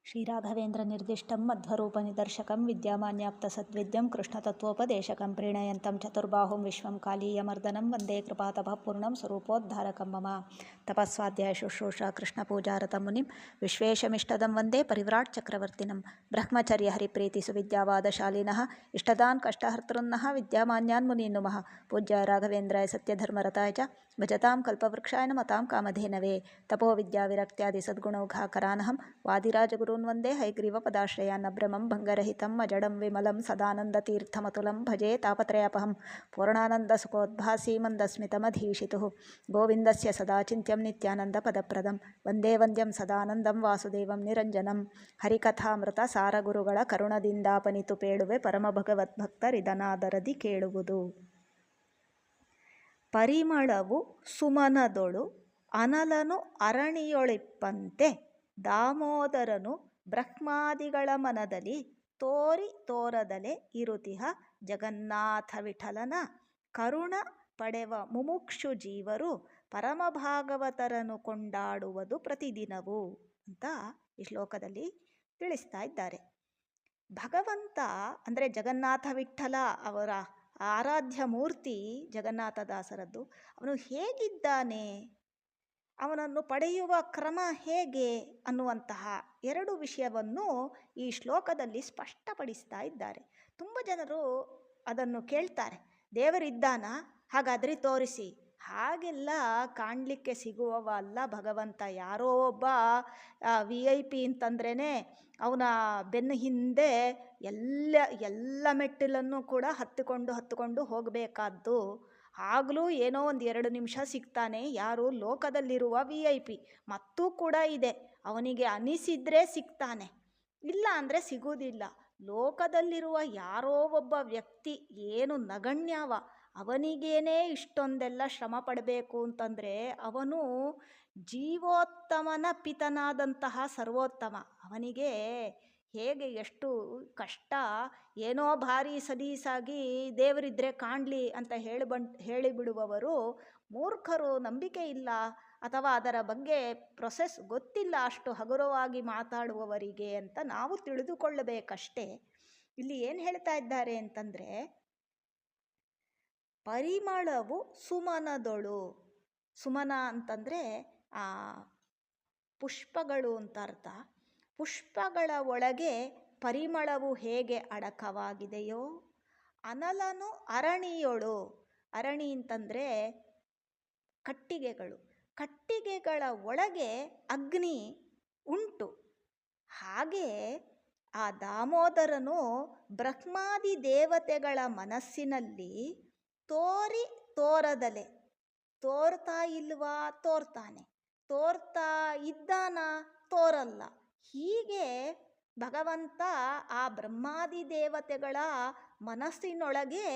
ಶ್ರೀರಾಘವೇಂದ್ರನಿರ್ದಿಷ್ಟಂ ಮಧ್ವರೂಪನಿದರ್ಶಕಂ ವಿದ್ಯಾಮಾನ್ಯಾಪ್ತಸದ್ವಿದ್ಯಂ ಕೃಷ್ಣತತ್ವೋಪದೇಶಕಂ ಪ್ರೀಣಯಂತಂ ಚತುರ್ಬಾಹುಂ ವಿಶ್ವಂ ಕಾಲೀಯಮರ್ದನಂ ವಂದೇ ಕೃಪಾತಪಃಪೂರ್ಣಂ ಸ್ವರೂಪೋದ್ಧಾರಕಂ ಮಮ. ತಪಸ್ವಾಧ್ಯಾಯ ಶುಶ್ರೂಷಾ ಕೃಷ್ಣಪೂಜಾರತಂ ಮುನಿಂ ವಿಶ್ವೇಶಮಿಷ್ಟದಂ ವಂದೇ ಪರಿವ್ರಾಟ್ ಚಕ್ರವರ್ತಿನಂ. ಬ್ರಹ್ಮಚರ್ಯ ಹರಿಪ್ರೀತಿ ಸುವಿದ್ಯಾವಾದಶಾಲಿನಃ ಇಷ್ಟದಾನ್ ಕಷ್ಟಹರ್ತೃನ್ನಃ ವಿದ್ಯಾಮಾನ್ಯಾನ್ ಮುನೀನ್ ನುಮಃ. ಪೂಜ್ಯಾಯ ರಾಘವೇಂದ್ರಾಯ ಸತ್ಯಧರ್ಮರತಾಯ ಚ ಭಜತಾಂ ಕಲ್ಪವೃಕ್ಷಾಯ ನಮತಾಂ ಕಾಮಧೇನವೇ. ತಪೋ ವಿದ್ಯಾ ವಿರಕ್ತ್ಯಾದಿ ಸದ್ಗುಣೌಘಾಕರಾನಹಂ ವಾದಿರಾಜಗುರು ವಂದೇ ಹೈಗ್ರೀವಪದಾಶ್ರಯಾನ್ನಭ್ರಮಂ ಭಂಗರಹಿತಂ ಅಜಡಂ ವಿಮಲಂ ಸದಾನಂದತೀರ್ಥಮತುಲಂ ಭಜೆ ತಾಪತ್ರಯಾಪಹಂ. ಪೂರ್ಣಾನಂದಸುಖೋದ್ಭಾಸೀ ಮಂದಸ್ಮಿತಮಧೀಶಿತುಃ ಗೋವಿಂದಸ್ಯ ಸದಾ ಚಿಂತ್ಯಂ ನಿತ್ಯಾನಂದಪದಪ್ರದಂ ವಂದೇ ವಂದ್ಯಂ ಸದಾನಂದಂ ವಾಸುದೇವಂ ನಿರಂಜನಂ. ಹರಿಕಥಾಮೃತ ಸಾರಗುರುಗಳ ಕರುಣದಿಂದಾಪನಿತು ಪೇಳುವೆ ಪರಮಭಗವದ್ಭಕ್ತರಿದನಾದರದಿ ಕೇಳುವುದು. ಪರಿಮಳವು ಸುಮನದೊಳು ಅನಲನು ಅರಣಿಯೊಳಿಪ್ಪಂತೆ ದಾಮೋದರನು ಬ್ರಹ್ಮಾದಿಗಳ ಮನದಲ್ಲಿ ತೋರಿ ತೋರದಲೆ ಇರುತಿಹ ಜಗನ್ನಾಥ ವಿಠಲನ ಕರುಣ ಪಡೆವ ಮುಮುಕ್ಷು ಜೀವರು ಪರಮಭಾಗವತರನು ಕೊಂಡಾಡುವುದು ಪ್ರತಿದಿನವೂ ಅಂತ ಈ ಶ್ಲೋಕದಲ್ಲಿ ತಿಳಿಸ್ತಾ ಇದ್ದಾರೆ. ಭಗವಂತ ಅಂದರೆ ಜಗನ್ನಾಥ ವಿಠಲ ಅವರ ಆರಾಧ್ಯ ಮೂರ್ತಿ ಜಗನ್ನಾಥದಾಸರದ್ದು. ಅವನು ಹೇಗಿದ್ದಾನೆ, ಅವನನ್ನು ಪಡೆಯುವ ಕ್ರಮ ಹೇಗೆ ಅನ್ನುವಂತಹ ಎರಡು ವಿಷಯವನ್ನು ಈ ಶ್ಲೋಕದಲ್ಲಿ ಸ್ಪಷ್ಟಪಡಿಸ್ತಾ ಇದ್ದಾರೆ. ತುಂಬ ಜನರು ಅದನ್ನು ಕೇಳ್ತಾರೆ, ದೇವರಿದ್ದಾನ, ಹಾಗಾದರೆ ತೋರಿಸಿ. ಹಾಗೆಲ್ಲ ಕಾಣಲಿಕ್ಕೆ ಸಿಗುವವ ಅಲ್ಲ ಭಗವಂತ. ಯಾರೋ ಒಬ್ಬ VIP ಅಂತಂದ್ರೇ ಅವನ ಬೆನ್ನ ಹಿಂದೆ ಎಲ್ಲ ಮೆಟ್ಟಿಲನ್ನು ಕೂಡ ಹತ್ತುಕೊಂಡು ಹೋಗಬೇಕಾದ್ದು. ಆಗಲೂ ಏನೋ ಒಂದು 2 ನಿಮಿಷ ಸಿಗ್ತಾನೆ. ಯಾರು? ಲೋಕದಲ್ಲಿರುವ VIP. ಮತ್ತೂ ಕೂಡ ಇದೆ, ಅವನಿಗೆ ಅನಿಸಿದರೆ ಸಿಗ್ತಾನೆ, ಇಲ್ಲ ಅಂದರೆ ಸಿಗುವುದಿಲ್ಲ. ಲೋಕದಲ್ಲಿರುವ ಯಾರೋ ಒಬ್ಬ ವ್ಯಕ್ತಿ ಏನು ನಗಣ್ಯವ, ಅವನಿಗೇನೇ ಇಷ್ಟೊಂದೆಲ್ಲ ಶ್ರಮ ಪಡಬೇಕು ಅಂತಂದರೆ ಅವನು ಜೀವೋತ್ತಮನ ಪಿತನಾದಂತಹ ಸರ್ವೋತ್ತಮ. ಅವನಿಗೆ ಹೇಗೆ ಎಷ್ಟು ಕಷ್ಟ. ಏನೋ ಭಾರಿ ಸಲೀಸಾಗಿ ದೇವರಿದ್ದರೆ ಕಾಣಲಿ ಅಂತ ಹೇಳಿಬಿಡುವವರು ಮೂರ್ಖರು, ನಂಬಿಕೆ ಇಲ್ಲ ಅಥವಾ ಅದರ ಬಗ್ಗೆ ಪ್ರೊಸೆಸ್ ಗೊತ್ತಿಲ್ಲ ಅಷ್ಟು ಹಗುರವಾಗಿ ಮಾತಾಡುವವರಿಗೆ ಅಂತ ನಾವು ತಿಳಿದುಕೊಳ್ಳಬೇಕಷ್ಟೇ. ಇಲ್ಲಿ ಏನು ಹೇಳ್ತಾ ಇದ್ದಾರೆ ಅಂತಂದರೆ, ಪರಿಮಳವು ಸುಮನದೊಳು. ಸುಮನ ಅಂತಂದರೆ ಪುಷ್ಪಗಳು ಅಂತ ಅರ್ಥ. ಪುಷ್ಪಗಳ ಒಳಗೆ ಪರಿಮಳವು ಹೇಗೆ ಅಡಕವಾಗಿದೆಯೋ, ಅನಲನು ಅರಣಿಯೊಳು. ಅರಣಿ ಅಂತಂದರೆ ಕಟ್ಟಿಗೆಗಳು. ಕಟ್ಟಿಗೆಗಳ ಒಳಗೆ ಅಗ್ನಿ ಉಂಟು. ಹಾಗೆ ಆ ದಾಮೋದರನು ಬ್ರಹ್ಮಾದಿ ದೇವತೆಗಳ ಮನಸ್ಸಿನಲ್ಲಿ ತೋರಿ ತೋರದಲೆ, ತೋರ್ತಾ ಇಲ್ವಾ ತೋರ್ತಾನೆ, ತೋರ್ತಾ ಇದ್ದಾನ ತೋರಲ್ಲ. ಹೀಗೆ ಭಗವಂತ ಆ ಬ್ರಹ್ಮಾದಿ ದೇವತೆಗಳ ಮನಸ್ಸಿನೊಳಗೆ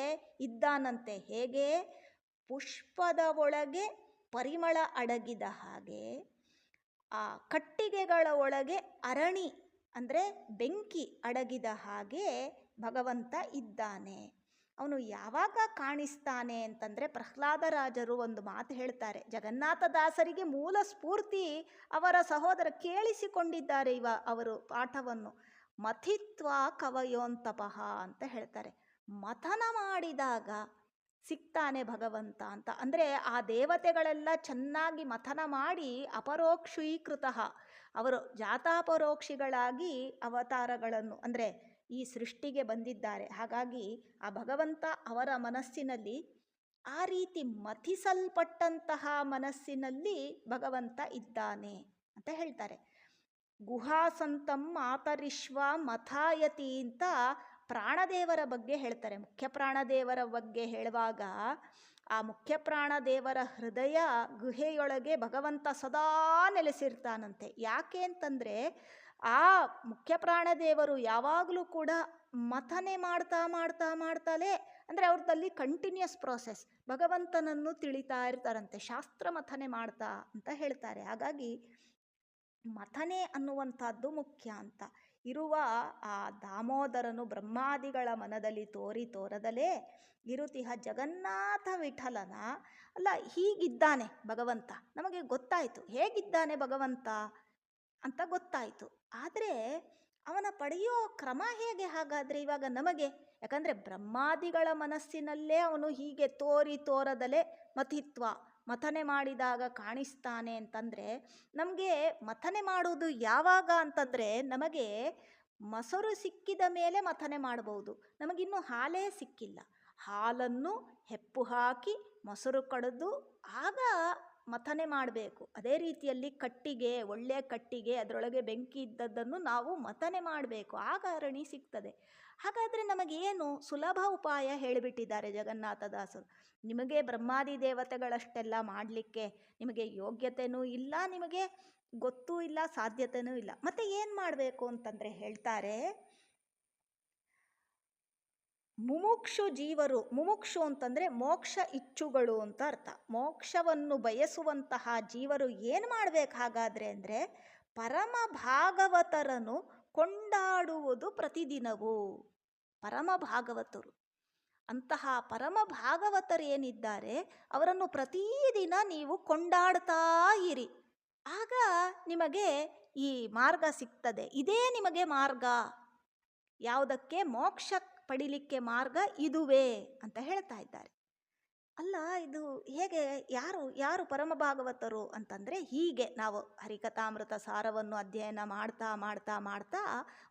ಇದ್ದಾನಂತೆ. ಹೇಗೆ? ಪುಷ್ಪದ ಒಳಗೆ ಪರಿಮಳ ಅಡಗಿದ ಹಾಗೆ ಆ ಕಟ್ಟಿಗೆಗಳ ಒಳಗೆ ಅರಣಿ ಅಂದರೆ ಬೆಂಕಿ ಅಡಗಿದ ಹಾಗೆ ಭಗವಂತ ಇದ್ದಾನೆ. ಅವನು ಯಾವಾಗ ಕಾಣಿಸ್ತಾನೆ ಅಂತಂದರೆ, ಪ್ರಹ್ಲಾದರಾಜರು ಒಂದು ಮಾತು ಹೇಳ್ತಾರೆ. ಜಗನ್ನಾಥದಾಸರಿಗೆ ಮೂಲ ಸ್ಫೂರ್ತಿ ಅವರ ಸಹೋದರ ಕೇಳಿಸಿಕೊಂಡಿದ್ದಾರೆ ಅವರು ಪಾಠವನ್ನು. ಮಥಿತ್ವ ಕವಯೋಂತಪಃ ಅಂತ ಹೇಳ್ತಾರೆ. ಮಥನ ಮಾಡಿದಾಗ ಸಿಗ್ತಾನೆ ಭಗವಂತ ಅಂತ. ಅಂದರೆ ಆ ದೇವತೆಗಳೆಲ್ಲ ಚೆನ್ನಾಗಿ ಮಥನ ಮಾಡಿ ಅಪರೋಕ್ಷೀಕೃತ, ಅವರು ಜಾತಾಪರೋಕ್ಷಿಗಳಾಗಿ ಅವತಾರಗಳನ್ನು ಅಂದರೆ ಈ ಸೃಷ್ಟಿಗೆ ಬಂದಿದ್ದಾರೆ. ಹಾಗಾಗಿ ಆ ಭಗವಂತ ಅವರ ಮನಸ್ಸಿನಲ್ಲಿ ಆ ರೀತಿ ಮಥಿಸಲ್ಪಟ್ಟಂತಹ ಮನಸ್ಸಿನಲ್ಲಿ ಭಗವಂತ ಇದ್ದಾನೆ ಅಂತ ಹೇಳ್ತಾರೆ. ಗುಹಾಸಂತಂ ಮಾತರಿಶ್ವ ಮಥಾಯತಿ ಅಂತ ಪ್ರಾಣದೇವರ ಬಗ್ಗೆ ಹೇಳ್ತಾರೆ. ಮುಖ್ಯ ಪ್ರಾಣದೇವರ ಬಗ್ಗೆ ಹೇಳುವಾಗ ಆ ಮುಖ್ಯ ಪ್ರಾಣದೇವರ ಹೃದಯ ಗುಹೆಯೊಳಗೆ ಭಗವಂತ ಸದಾ ನೆಲೆಸಿರ್ತಾನಂತೆ. ಯಾಕೆ ಅಂತಂದರೆ ಆ ಮುಖ್ಯ ಪ್ರಾಣದೇವರು ಯಾವಾಗಲೂ ಕೂಡ ಮಥನೆ ಮಾಡ್ತಾಲೇ ಅಂದರೆ ಅವ್ರದ್ದಲ್ಲಿ ಕಂಟಿನ್ಯೂಸ್ ಪ್ರೋಸೆಸ್, ಭಗವಂತನನ್ನು ತಿಳಿತಾ ಇರ್ತಾರಂತೆ, ಶಾಸ್ತ್ರ ಮಥನೆ ಮಾಡ್ತಾ ಅಂತ ಹೇಳ್ತಾರೆ. ಹಾಗಾಗಿ ಮಥನೆ ಅನ್ನುವಂಥದ್ದು ಮುಖ್ಯ ಅಂತ. ಇರುವ ಆ ದಾಮೋದರನು ಬ್ರಹ್ಮಾದಿಗಳ ಮನದಲ್ಲಿ ತೋರಿ ತೋರದಲೇ ಇರುತಿಹ ಜಗನ್ನಾಥ ವಿಠಲನ ಅಲ್ಲ, ಹೀಗಿದ್ದಾನೆ ಭಗವಂತ. ನಮಗೆ ಗೊತ್ತಾಯಿತು ಹೇಗಿದ್ದಾನೆ ಭಗವಂತ ಅಂತ ಗೊತ್ತಾಯಿತು. ಆದರೆ ಅವನ ಪಡೆಯೋ ಕ್ರಮ ಹೇಗೆ ಹಾಗಾದರೆ ಇವಾಗ ನಮಗೆ? ಯಾಕಂದರೆ ಬ್ರಹ್ಮಾದಿಗಳ ಮನಸ್ಸಿನಲ್ಲೇ ಅವನು ಹೀಗೆ ತೋರದಲೆ ಮಥಿತ್ವ ಮಥನೆ ಮಾಡಿದಾಗ ಕಾಣಿಸ್ತಾನೆ ಅಂತಂದರೆ, ನಮಗೆ ಮಥನೆ ಮಾಡುವುದು ಯಾವಾಗ ಅಂತಂದರೆ, ನಮಗೆ ಮೊಸರು ಸಿಕ್ಕಿದ ಮೇಲೆ ಮಥನೆ ಮಾಡಬಹುದು. ನಮಗಿನ್ನೂ ಹಾಲೇ ಸಿಕ್ಕಿಲ್ಲ, ಹಾಲನ್ನು ಹೆಪ್ಪು ಹಾಕಿ ಮೊಸರು ಕಡಿದು ಆಗ ಮಥನೆ ಮಾಡಬೇಕು. ಅದೇ ರೀತಿಯಲ್ಲಿ ಕಟ್ಟಿಗೆ, ಒಳ್ಳೆಯ ಕಟ್ಟಿಗೆ, ಅದರೊಳಗೆ ಬೆಂಕಿ ಇದ್ದದ್ದನ್ನು ನಾವು ಮಥನೆ ಮಾಡಬೇಕು, ಆಗ ಅರಣಿ ಸಿಗ್ತದೆ. ಹಾಗಾದರೆ ನಮಗೇನು ಸುಲಭ ಉಪಾಯ ಹೇಳಿಬಿಟ್ಟಿದ್ದಾರೆ ಜಗನ್ನಾಥದಾಸರು. ನಿಮಗೆ ಬ್ರಹ್ಮಾದಿ ದೇವತೆಗಳಷ್ಟೆಲ್ಲ ಮಾಡಲಿಕ್ಕೆ ನಿಮಗೆ ಯೋಗ್ಯತೆಯೂ ಇಲ್ಲ, ನಿಮಗೆ ಗೊತ್ತೂ ಇಲ್ಲ, ಸಾಧ್ಯತೆಯೂ ಇಲ್ಲ. ಮತ್ತೆ ಏನು ಮಾಡಬೇಕು ಅಂತಂದರೆ ಹೇಳ್ತಾರೆ, ಮುಮುಕ್ಷು ಜೀವರು, ಮುಮುಕ್ಷು ಅಂತಂದರೆ ಮೋಕ್ಷ ಇಚ್ಛುಗಳು ಅಂತ ಅರ್ಥ. ಮೋಕ್ಷವನ್ನು ಬಯಸುವಂತಹ ಜೀವರು ಏನು ಮಾಡಬೇಕು ಹಾಗಾದರೆ ಅಂದರೆ, ಪರಮ ಭಾಗವತರನ್ನು ಕೊಂಡಾಡುವುದು ಪ್ರತಿದಿನವೂ. ಪರಮ ಭಾಗವತರು, ಅಂತಹ ಪರಮ ಭಾಗವತರು ಏನಿದ್ದಾರೆ ಅವರನ್ನು ಪ್ರತಿದಿನ ನೀವು ಕೊಂಡಾಡ್ತಾ ಇರಿ, ಆಗ ನಿಮಗೆ ಈ ಮಾರ್ಗ ಸಿಗ್ತದೆ. ಇದೇ ನಿಮಗೆ ಮಾರ್ಗ, ಯಾವುದಕ್ಕೆ? ಮೋಕ್ಷ ಪಡಿಲಿಕ್ಕೆ ಮಾರ್ಗ ಇದುವೇ ಅಂತ ಹೇಳ್ತಾ ಇದ್ದಾರೆ. ಅಲ್ಲ, ಇದು ಹೇಗೆ? ಯಾರು ಪರಮ ಭಾಗವತರು ಅಂತಂದರೆ, ಹೀಗೆ ನಾವು ಹರಿಕಥಾಮೃತ ಸಾರವನ್ನು ಅಧ್ಯಯನ ಮಾಡ್ತಾ ಮಾಡ್ತಾ ಮಾಡ್ತಾ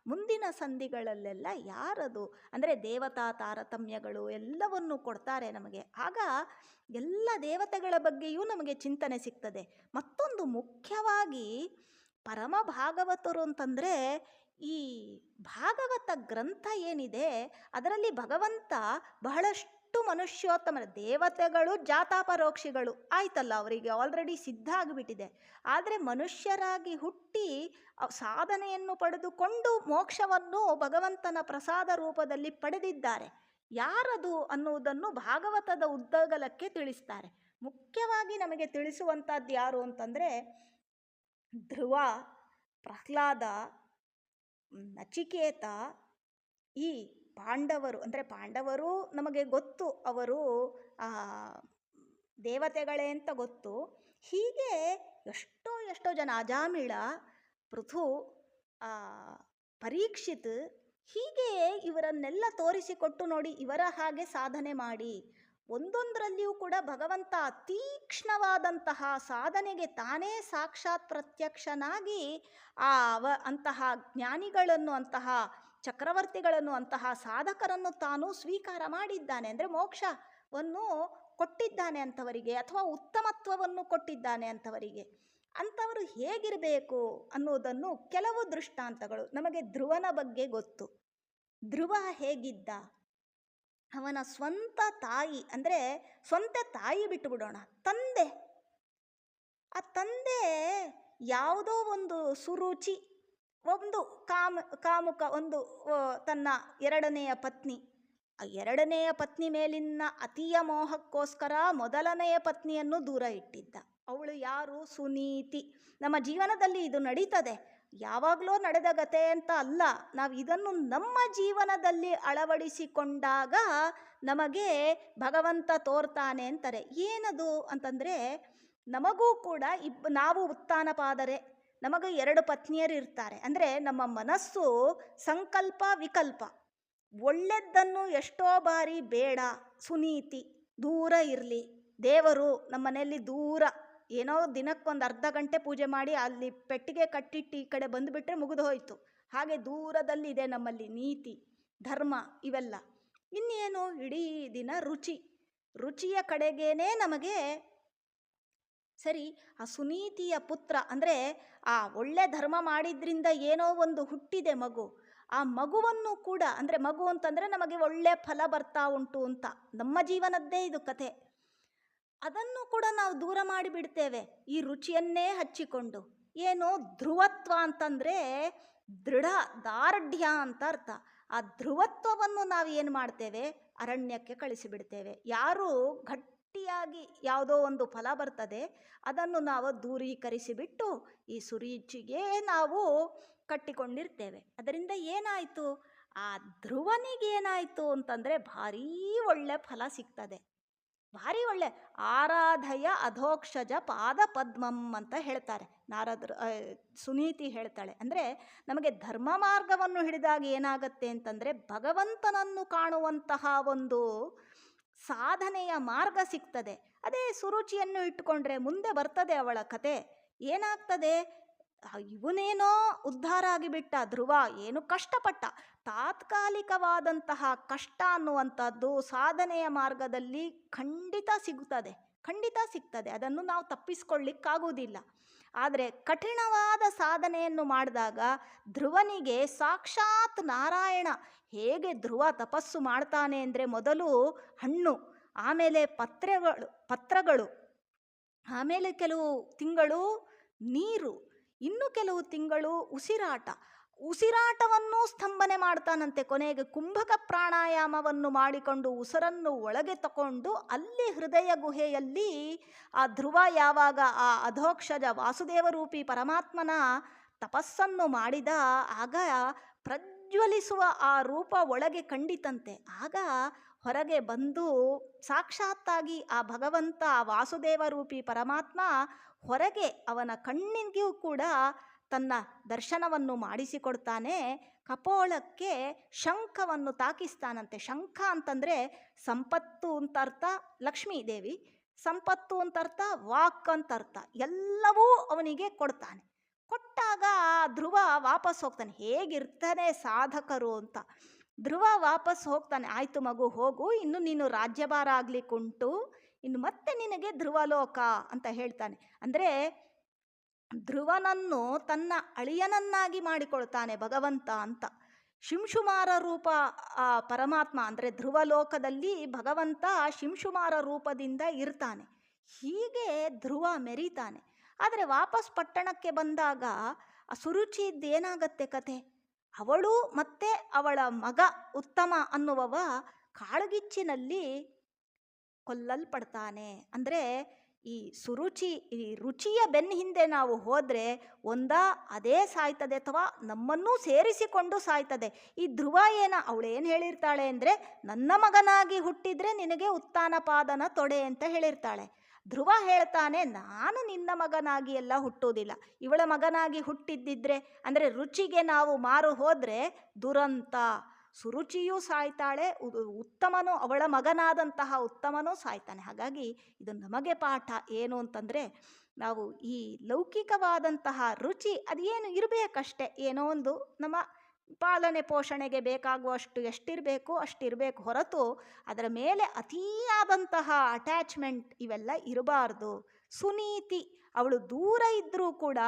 ಮುಂದಿನ ಸಂಧಿಗಳಲ್ಲೆಲ್ಲ ಯಾರದು ಅಂದರೆ ದೇವತಾ ತಾರತಮ್ಯಗಳು ಎಲ್ಲವನ್ನು ಕೊಡ್ತಾರೆ ನಮಗೆ. ಆಗ ಎಲ್ಲ ದೇವತೆಗಳ ಬಗ್ಗೆಯೂ ನಮಗೆ ಚಿಂತನೆ ಸಿಗ್ತದೆ. ಮತ್ತೊಂದು ಮುಖ್ಯವಾಗಿ ಪರಮ ಭಾಗವತರು ಅಂತಂದರೆ, ಈ ಭಾಗವತ ಗ್ರಂಥ ಏನಿದೆ ಅದರಲ್ಲಿ ಭಗವಂತ ಬಹಳಷ್ಟು ಮನುಷ್ಯೋತ್ತಮ, ದೇವತೆಗಳು ಜಾತಾಪರೋಕ್ಷಿಗಳು ಆಯ್ತಲ್ಲ, ಅವರಿಗೆ ಆಲ್ರೆಡಿ ಸಿದ್ಧ ಆಗಿಬಿಟ್ಟಿದೆ. ಆದರೆ ಮನುಷ್ಯರಾಗಿ ಹುಟ್ಟಿ ಸಾಧನೆಯನ್ನು ಪಡೆದುಕೊಂಡು ಮೋಕ್ಷವನ್ನು ಭಗವಂತನ ಪ್ರಸಾದ ರೂಪದಲ್ಲಿ ಪಡೆದಿದ್ದಾರೆ. ಯಾರದು ಅನ್ನುವುದನ್ನು ಭಾಗವತದ ಉದ್ದಗಲಕ್ಕೆ ತಿಳಿಸ್ತಾರೆ. ಮುಖ್ಯವಾಗಿ ನಮಗೆ ತಿಳಿಸುವಂಥದ್ದು ಯಾರು ಅಂತಂದರೆ, ಧ್ರುವ, ಪ್ರಹ್ಲಾದ, ನಚಿಕೇತ, ಈ ಪಾಂಡವರು. ಅಂದರೆ ಪಾಂಡವರು ನಮಗೆ ಗೊತ್ತು, ಅವರು ದೇವತೆಗಳೇ ಅಂತ ಗೊತ್ತು. ಹೀಗೆ ಎಷ್ಟೋ ಜನ, ಅಜಾಮಿಳ, ಪೃಥು, ಪರೀಕ್ಷಿತ್, ಹೀಗೆ ಇವರನ್ನೆಲ್ಲ ತೋರಿಸಿಕೊಟ್ಟು ನೋಡಿ, ಇವರ ಹಾಗೆ ಸಾಧನೆ ಮಾಡಿ. ಒಂದೊಂದರಲ್ಲಿಯೂ ಕೂಡ ಭಗವಂತ ತೀಕ್ಷ್ಣವಾದಂತಹ ಸಾಧನೆಗೆ ತಾನೇ ಸಾಕ್ಷಾತ್ ಪ್ರತ್ಯಕ್ಷನಾಗಿ ಅಂತಹ ಜ್ಞಾನಿಗಳನ್ನು, ಅಂತಹ ಚಕ್ರವರ್ತಿಗಳನ್ನು, ಅಂತಹ ಸಾಧಕರನ್ನು ತಾನು ಸ್ವೀಕಾರ ಮಾಡಿದ್ದಾನೆ. ಅಂದರೆ ಮೋಕ್ಷವನ್ನು ಕೊಟ್ಟಿದ್ದಾನೆ ಅಂಥವರಿಗೆ, ಅಥವಾ ಉತ್ತಮತ್ವವನ್ನು ಕೊಟ್ಟಿದ್ದಾನೆ ಅಂಥವರಿಗೆ. ಅಂಥವರು ಹೇಗಿರಬೇಕು ಅನ್ನೋದನ್ನು ಕೆಲವು ದೃಷ್ಟಾಂತಗಳು. ನಮಗೆ ಧ್ರುವನ ಬಗ್ಗೆ ಗೊತ್ತು. ಧ್ರುವ ಹೇಗಿದ್ದ? ಅವನ ಸ್ವಂತ ತಾಯಿ, ಅಂದರೆ ಸ್ವಂತ ತಾಯಿ ಬಿಟ್ಟು ಬಿಡೋಣ, ತಂದೆ, ಆ ತಂದೆ ಯಾವುದೋ ಒಂದು ಸುರುಚಿ, ಒಂದು ಕಾಮುಕ, ಒಂದು ತನ್ನ ಎರಡನೆಯ ಪತ್ನಿ, ಆ ಎರಡನೆಯ ಪತ್ನಿ ಮೇಲಿನ ಅತಿಯ ಮೋಹಕ್ಕೋಸ್ಕರ ಮೊದಲನೆಯ ಪತ್ನಿಯನ್ನು ದೂರ ಇಟ್ಟಿದ್ದ. ಅವಳು ಯಾರು? ಸುನೀತಿ. ನಮ್ಮ ಜೀವನದಲ್ಲಿ ಇದು ನಡೀತದೆ, ಯಾವಾಗಲೂ ನಡೆದ ಗತೆ ಅಂತ ಅಲ್ಲ. ನಾವು ಇದನ್ನು ನಮ್ಮ ಜೀವನದಲ್ಲಿ ಅಳವಡಿಸಿಕೊಂಡಾಗ ನಮಗೆ ಭಗವಂತ ತೋರ್ತಾನೆ ಅಂತಾರೆ. ಏನದು ಅಂತಂದರೆ, ನಮಗೂ ಕೂಡ ನಾವು ಉತ್ಥಾನಪಾದರೆ, ನಮಗೆ 2 ಪತ್ನಿಯರು ಇರ್ತಾರೆ. ಅಂದರೆ ನಮ್ಮ ಮನಸ್ಸು ಸಂಕಲ್ಪ ವಿಕಲ್ಪ, ಒಳ್ಳೆದ್ದನ್ನು ಎಷ್ಟೋ ಬಾರಿ ಬೇಡ, ಸುನೀತಿ, ದೂರ ಇರಲಿ, ದೇವರು ನಮ್ಮ ಮನೆಯಲ್ಲಿ ದೂರ, ಏನೋ ದಿನಕ್ಕೊಂದು ಅರ್ಧ ಗಂಟೆ ಪೂಜೆ ಮಾಡಿ ಅಲ್ಲಿ ಪೆಟ್ಟಿಗೆ ಕಟ್ಟಿಟ್ಟು ಈ ಕಡೆ ಬಂದುಬಿಟ್ರೆ ಮುಗಿದು ಹೋಯಿತು. ಹಾಗೆ ದೂರದಲ್ಲಿ ಇದೆ ನಮ್ಮಲ್ಲಿ ನೀತಿ, ಧರ್ಮ, ಇವೆಲ್ಲ. ಇನ್ನೇನು ಇಡೀ ದಿನ ರುಚಿಯ ಕಡೆಗೇನೆ ನಮಗೆ ಸರಿ. ಆ ಸುನೀತಿಯ ಪುತ್ರ ಅಂದರೆ ಆ ಒಳ್ಳೆ ಧರ್ಮ ಮಾಡಿದ್ರಿಂದ ಏನೋ ಒಂದು ಹುಟ್ಟಿದೆ ಮಗು. ಆ ಮಗುವನ್ನು ಕೂಡ, ಅಂದರೆ ಮಗು ಅಂತಂದರೆ ನಮಗೆ ಒಳ್ಳೆ ಫಲ ಬರ್ತಾ ಉಂಟು ಅಂತ, ನಮ್ಮ ಜೀವನದ್ದೇ ಇದು ಕಥೆ. ಅದನ್ನು ಕೂಡ ನಾವು ದೂರ ಮಾಡಿಬಿಡ್ತೇವೆ ಈ ರುಚಿಯನ್ನೇ ಹಚ್ಚಿಕೊಂಡು. ಏನು ಧ್ರುವತ್ವ ಅಂತಂದರೆ ದೃಢ, ದಾರ್ಢ್ಯ ಅಂತ ಅರ್ಥ. ಆ ಧ್ರುವತ್ವವನ್ನು ನಾವು ಏನು ಮಾಡ್ತೇವೆ? ಅರಣ್ಯಕ್ಕೆ ಕಳಿಸಿಬಿಡ್ತೇವೆ. ಯಾರು ಗಟ್ಟಿಯಾಗಿ ಯಾವುದೋ ಒಂದು ಫಲ ಬರ್ತದೆ ಅದನ್ನು ನಾವು ದೂರೀಕರಿಸಿಬಿಟ್ಟು ಈ ಸುರುಚಿಗೆ ನಾವು ಕಟ್ಟಿಕೊಂಡಿರ್ತೇವೆ. ಅದರಿಂದ ಏನಾಯಿತು? ಆ ಧ್ರುವನಿಗೇನಾಯಿತು ಅಂತಂದರೆ ಭಾರೀ ಒಳ್ಳೆ ಫಲ ಸಿಗ್ತದೆ. ಭಾರಿ ಒಳ್ಳೆ. ಆರಾಧಯ ಅಧೋಕ್ಷಜ ಪಾದ ಪದ್ಮಂ ಅಂತ ಹೇಳ್ತಾರೆ ನಾರದರು. ಸುನೀತಿ ಹೇಳ್ತಾಳೆ. ಅಂದರೆ ನಮಗೆ ಧರ್ಮ ಮಾರ್ಗವನ್ನು ಹಿಡಿದಾಗ ಏನಾಗತ್ತೆ ಅಂತಂದರೆ ಭಗವಂತನನ್ನು ಕಾಣುವಂತಹ ಒಂದು ಸಾಧನೆಯ ಮಾರ್ಗ ಸಿಗ್ತದೆ. ಅದೇ ಸುರುಚಿಯನ್ನು ಇಟ್ಟುಕೊಂಡ್ರೆ ಮುಂದೆ ಬರ್ತದೆ ಅವಳ ಕತೆ. ಏನಾಗ್ತದೆ, ಇವನೇನೋ ಉದ್ಧಾರ ಆಗಿಬಿಟ್ಟ ಧ್ರುವ, ಏನು ಕಷ್ಟಪಟ್ಟ. ತಾತ್ಕಾಲಿಕವಾದಂತಹ ಕಷ್ಟ ಅನ್ನುವಂಥದ್ದು ಸಾಧನೆಯ ಮಾರ್ಗದಲ್ಲಿ ಖಂಡಿತ ಸಿಗುತ್ತದೆ, ಖಂಡಿತ ಸಿಗ್ತದೆ. ಅದನ್ನು ನಾವು ತಪ್ಪಿಸ್ಕೊಳ್ಳಿಕ್ಕಾಗುವುದಿಲ್ಲ. ಆದರೆ ಕಠಿಣವಾದ ಸಾಧನೆಯನ್ನು ಮಾಡಿದಾಗ ಧ್ರುವನಿಗೆ ಸಾಕ್ಷಾತ್ ನಾರಾಯಣ ಹೇಗೆ ಧ್ರುವ ತಪಸ್ಸು ಮಾಡ್ತಾನೆ ಅಂದರೆ ಮೊದಲು ಹಣ್ಣು, ಆಮೇಲೆ ಪತ್ರಗಳು, ಆಮೇಲೆ ಕೆಲವು ತಿಂಗಳು ನೀರು, ಇನ್ನು ಕೆಲವು ತಿಂಗಳು ಉಸಿರಾಟವನ್ನು ಸ್ತಂಭನೆ ಮಾಡ್ತಾನಂತೆ. ಕೊನೆಗೆ ಕುಂಭಕ ಪ್ರಾಣಾಯಾಮವನ್ನು ಮಾಡಿಕೊಂಡು ಉಸಿರನ್ನು ಒಳಗೆ ತಗೊಂಡು ಅಲ್ಲಿ ಹೃದಯ ಗುಹೆಯಲ್ಲಿ ಆ ಧ್ರುವ ಯಾವಾಗ ಆ ಅಧೋಕ್ಷಜ ವಾಸುದೇವರೂಪಿ ಪರಮಾತ್ಮನ ತಪಸ್ಸನ್ನು ಮಾಡಿದ ಆಗ ಪ್ರಜ್ವಲಿಸುವ ಆ ರೂಪ ಒಳಗೆ ಕಂಡಿತಂತೆ. ಆಗ ಹೊರಗೆ ಬಂದು ಸಾಕ್ಷಾತ್ತಾಗಿ ಆ ಭಗವಂತ ವಾಸುದೇವರೂಪಿ ಪರಮಾತ್ಮ ಹೊರಗೆ ಅವನ ಕಣ್ಣಿಗೂ ಕೂಡ ತನ್ನ ದರ್ಶನವನ್ನು ಮಾಡಿಸಿಕೊಡ್ತಾನೆ. ಕಪೋಳಕ್ಕೆ ಶಂಖವನ್ನು ತಾಕಿಸ್ತಾನಂತೆ. ಶಂಖ ಅಂತಂದರೆ ಸಂಪತ್ತು ಅಂತ ಅರ್ಥ, ಲಕ್ಷ್ಮೀ ದೇವಿ ಸಂಪತ್ತು ಅಂತ ಅರ್ಥ, ವಾಕ್ ಅಂತ ಅರ್ಥ, ಎಲ್ಲವೂ ಅವನಿಗೆ ಕೊಡ್ತಾನೆ. ಕೊಟ್ಟಾಗ ಧ್ರುವ ವಾಪಸ್ ಹೋಗ್ತಾನೆ. ಹೇಗಿರ್ತಾನೆ ಸಾಧಕರು ಅಂತ. ಧ್ರುವ ವಾಪಸ್ ಹೋಗ್ತಾನೆ. ಆಯಿತು ಮಗು ಹೋಗು, ಇನ್ನು ನೀನು ರಾಜ್ಯಭಾರ ಆಗ್ಲಿಕ್ಕುಂಟು, ಇನ್ನು ಮತ್ತೆ ನಿನಗೆ ಧ್ರುವಲೋಕ ಅಂತ ಹೇಳ್ತಾನೆ. ಅಂದರೆ ಧ್ರುವನನ್ನು ತನ್ನ ಅಳಿಯನನ್ನಾಗಿ ಮಾಡಿಕೊಳ್ತಾನೆ ಭಗವಂತ ಅಂತ. ಶಿಂಶುಮಾರ ರೂಪ ಪರಮಾತ್ಮ ಅಂದರೆ ಧ್ರುವಲೋಕದಲ್ಲಿ ಭಗವಂತ ಶಿಂಶುಮಾರ ರೂಪದಿಂದ ಇರ್ತಾನೆ. ಹೀಗೆ ಧ್ರುವ ಮೆರೀತಾನೆ. ಆದರೆ ವಾಪಸ್ ಪಟ್ಟಣಕ್ಕೆ ಬಂದಾಗ ಆ ಸುರುಚಿದ್ದೇನಾಗತ್ತೆ ಕತೆ. ಅವಳು ಮತ್ತೆ ಅವಳ ಮಗ ಉತ್ತಮ ಅನ್ನುವವ ಕಾಳ್ಗಿಚ್ಚಿನಲ್ಲಿ ಕೊಲ್ಲಲ್ಪಡ್ತಾನೆ. ಅಂದರೆ ಈ ರುಚಿಯ ಬೆನ್ನ ಹಿಂದೆ ನಾವು ಹೋದರೆ ಒಂದಾ ಅದೇ ಸಾಯ್ತದೆ ಅಥವಾ ನಮ್ಮನ್ನೂ ಸೇರಿಸಿಕೊಂಡು ಸಾಯ್ತದೆ. ಈ ಧ್ರುವ ಅವಳೇನು ಹೇಳಿರ್ತಾಳೆ ಅಂದರೆ, ನನ್ನ ಮಗನಾಗಿ ಹುಟ್ಟಿದ್ರೆ ನಿನಗೆ ಉತ್ತಾನಪಾದನ ತೊಡೆ ಅಂತ ಹೇಳಿರ್ತಾಳೆ. ಧ್ರುವ ಹೇಳ್ತಾನೆ, ನಾನು ನಿನ್ನ ಮಗನಾಗಿ ಎಲ್ಲ ಹುಟ್ಟುವುದಿಲ್ಲ, ಇವಳ ಮಗನಾಗಿ ಹುಟ್ಟಿದ್ದಿದ್ರೆ ಅಂದರೆ ರುಚಿಗೆ ನಾವು ಮಾರು ಹೋದರೆ ದುರಂತ. ಸುರುಚಿಯೂ ಸಾಯ್ತಾಳೆ, ಉತ್ತಮನು ಅವಳ ಮಗನಾದಂತಹ ಉತ್ತಮನೂ ಸಾಯ್ತಾನೆ. ಹಾಗಾಗಿ ಇದು ನಮಗೆ ಪಾಠ ಏನು ಅಂತಂದರೆ, ನಾವು ಈ ಲೌಕಿಕವಾದಂತಹ ರುಚಿ ಅದೇನು ಇರಬೇಕಷ್ಟೆ, ಏನೋ ಒಂದು ನಮ್ಮ ಪಾಲನೆ ಪೋಷಣೆಗೆ ಬೇಕಾಗುವಷ್ಟು ಎಷ್ಟಿರಬೇಕು ಅಷ್ಟಿರಬೇಕು ಹೊರತು ಅದರ ಮೇಲೆ ಅತಿಯಾದಂತಹ ಅಟ್ಯಾಚ್ಮೆಂಟ್ ಇವೆಲ್ಲ ಇರಬಾರ್ದು. ಸುನೀತಿ ಅವಳು ದೂರ ಇದ್ದರೂ ಕೂಡ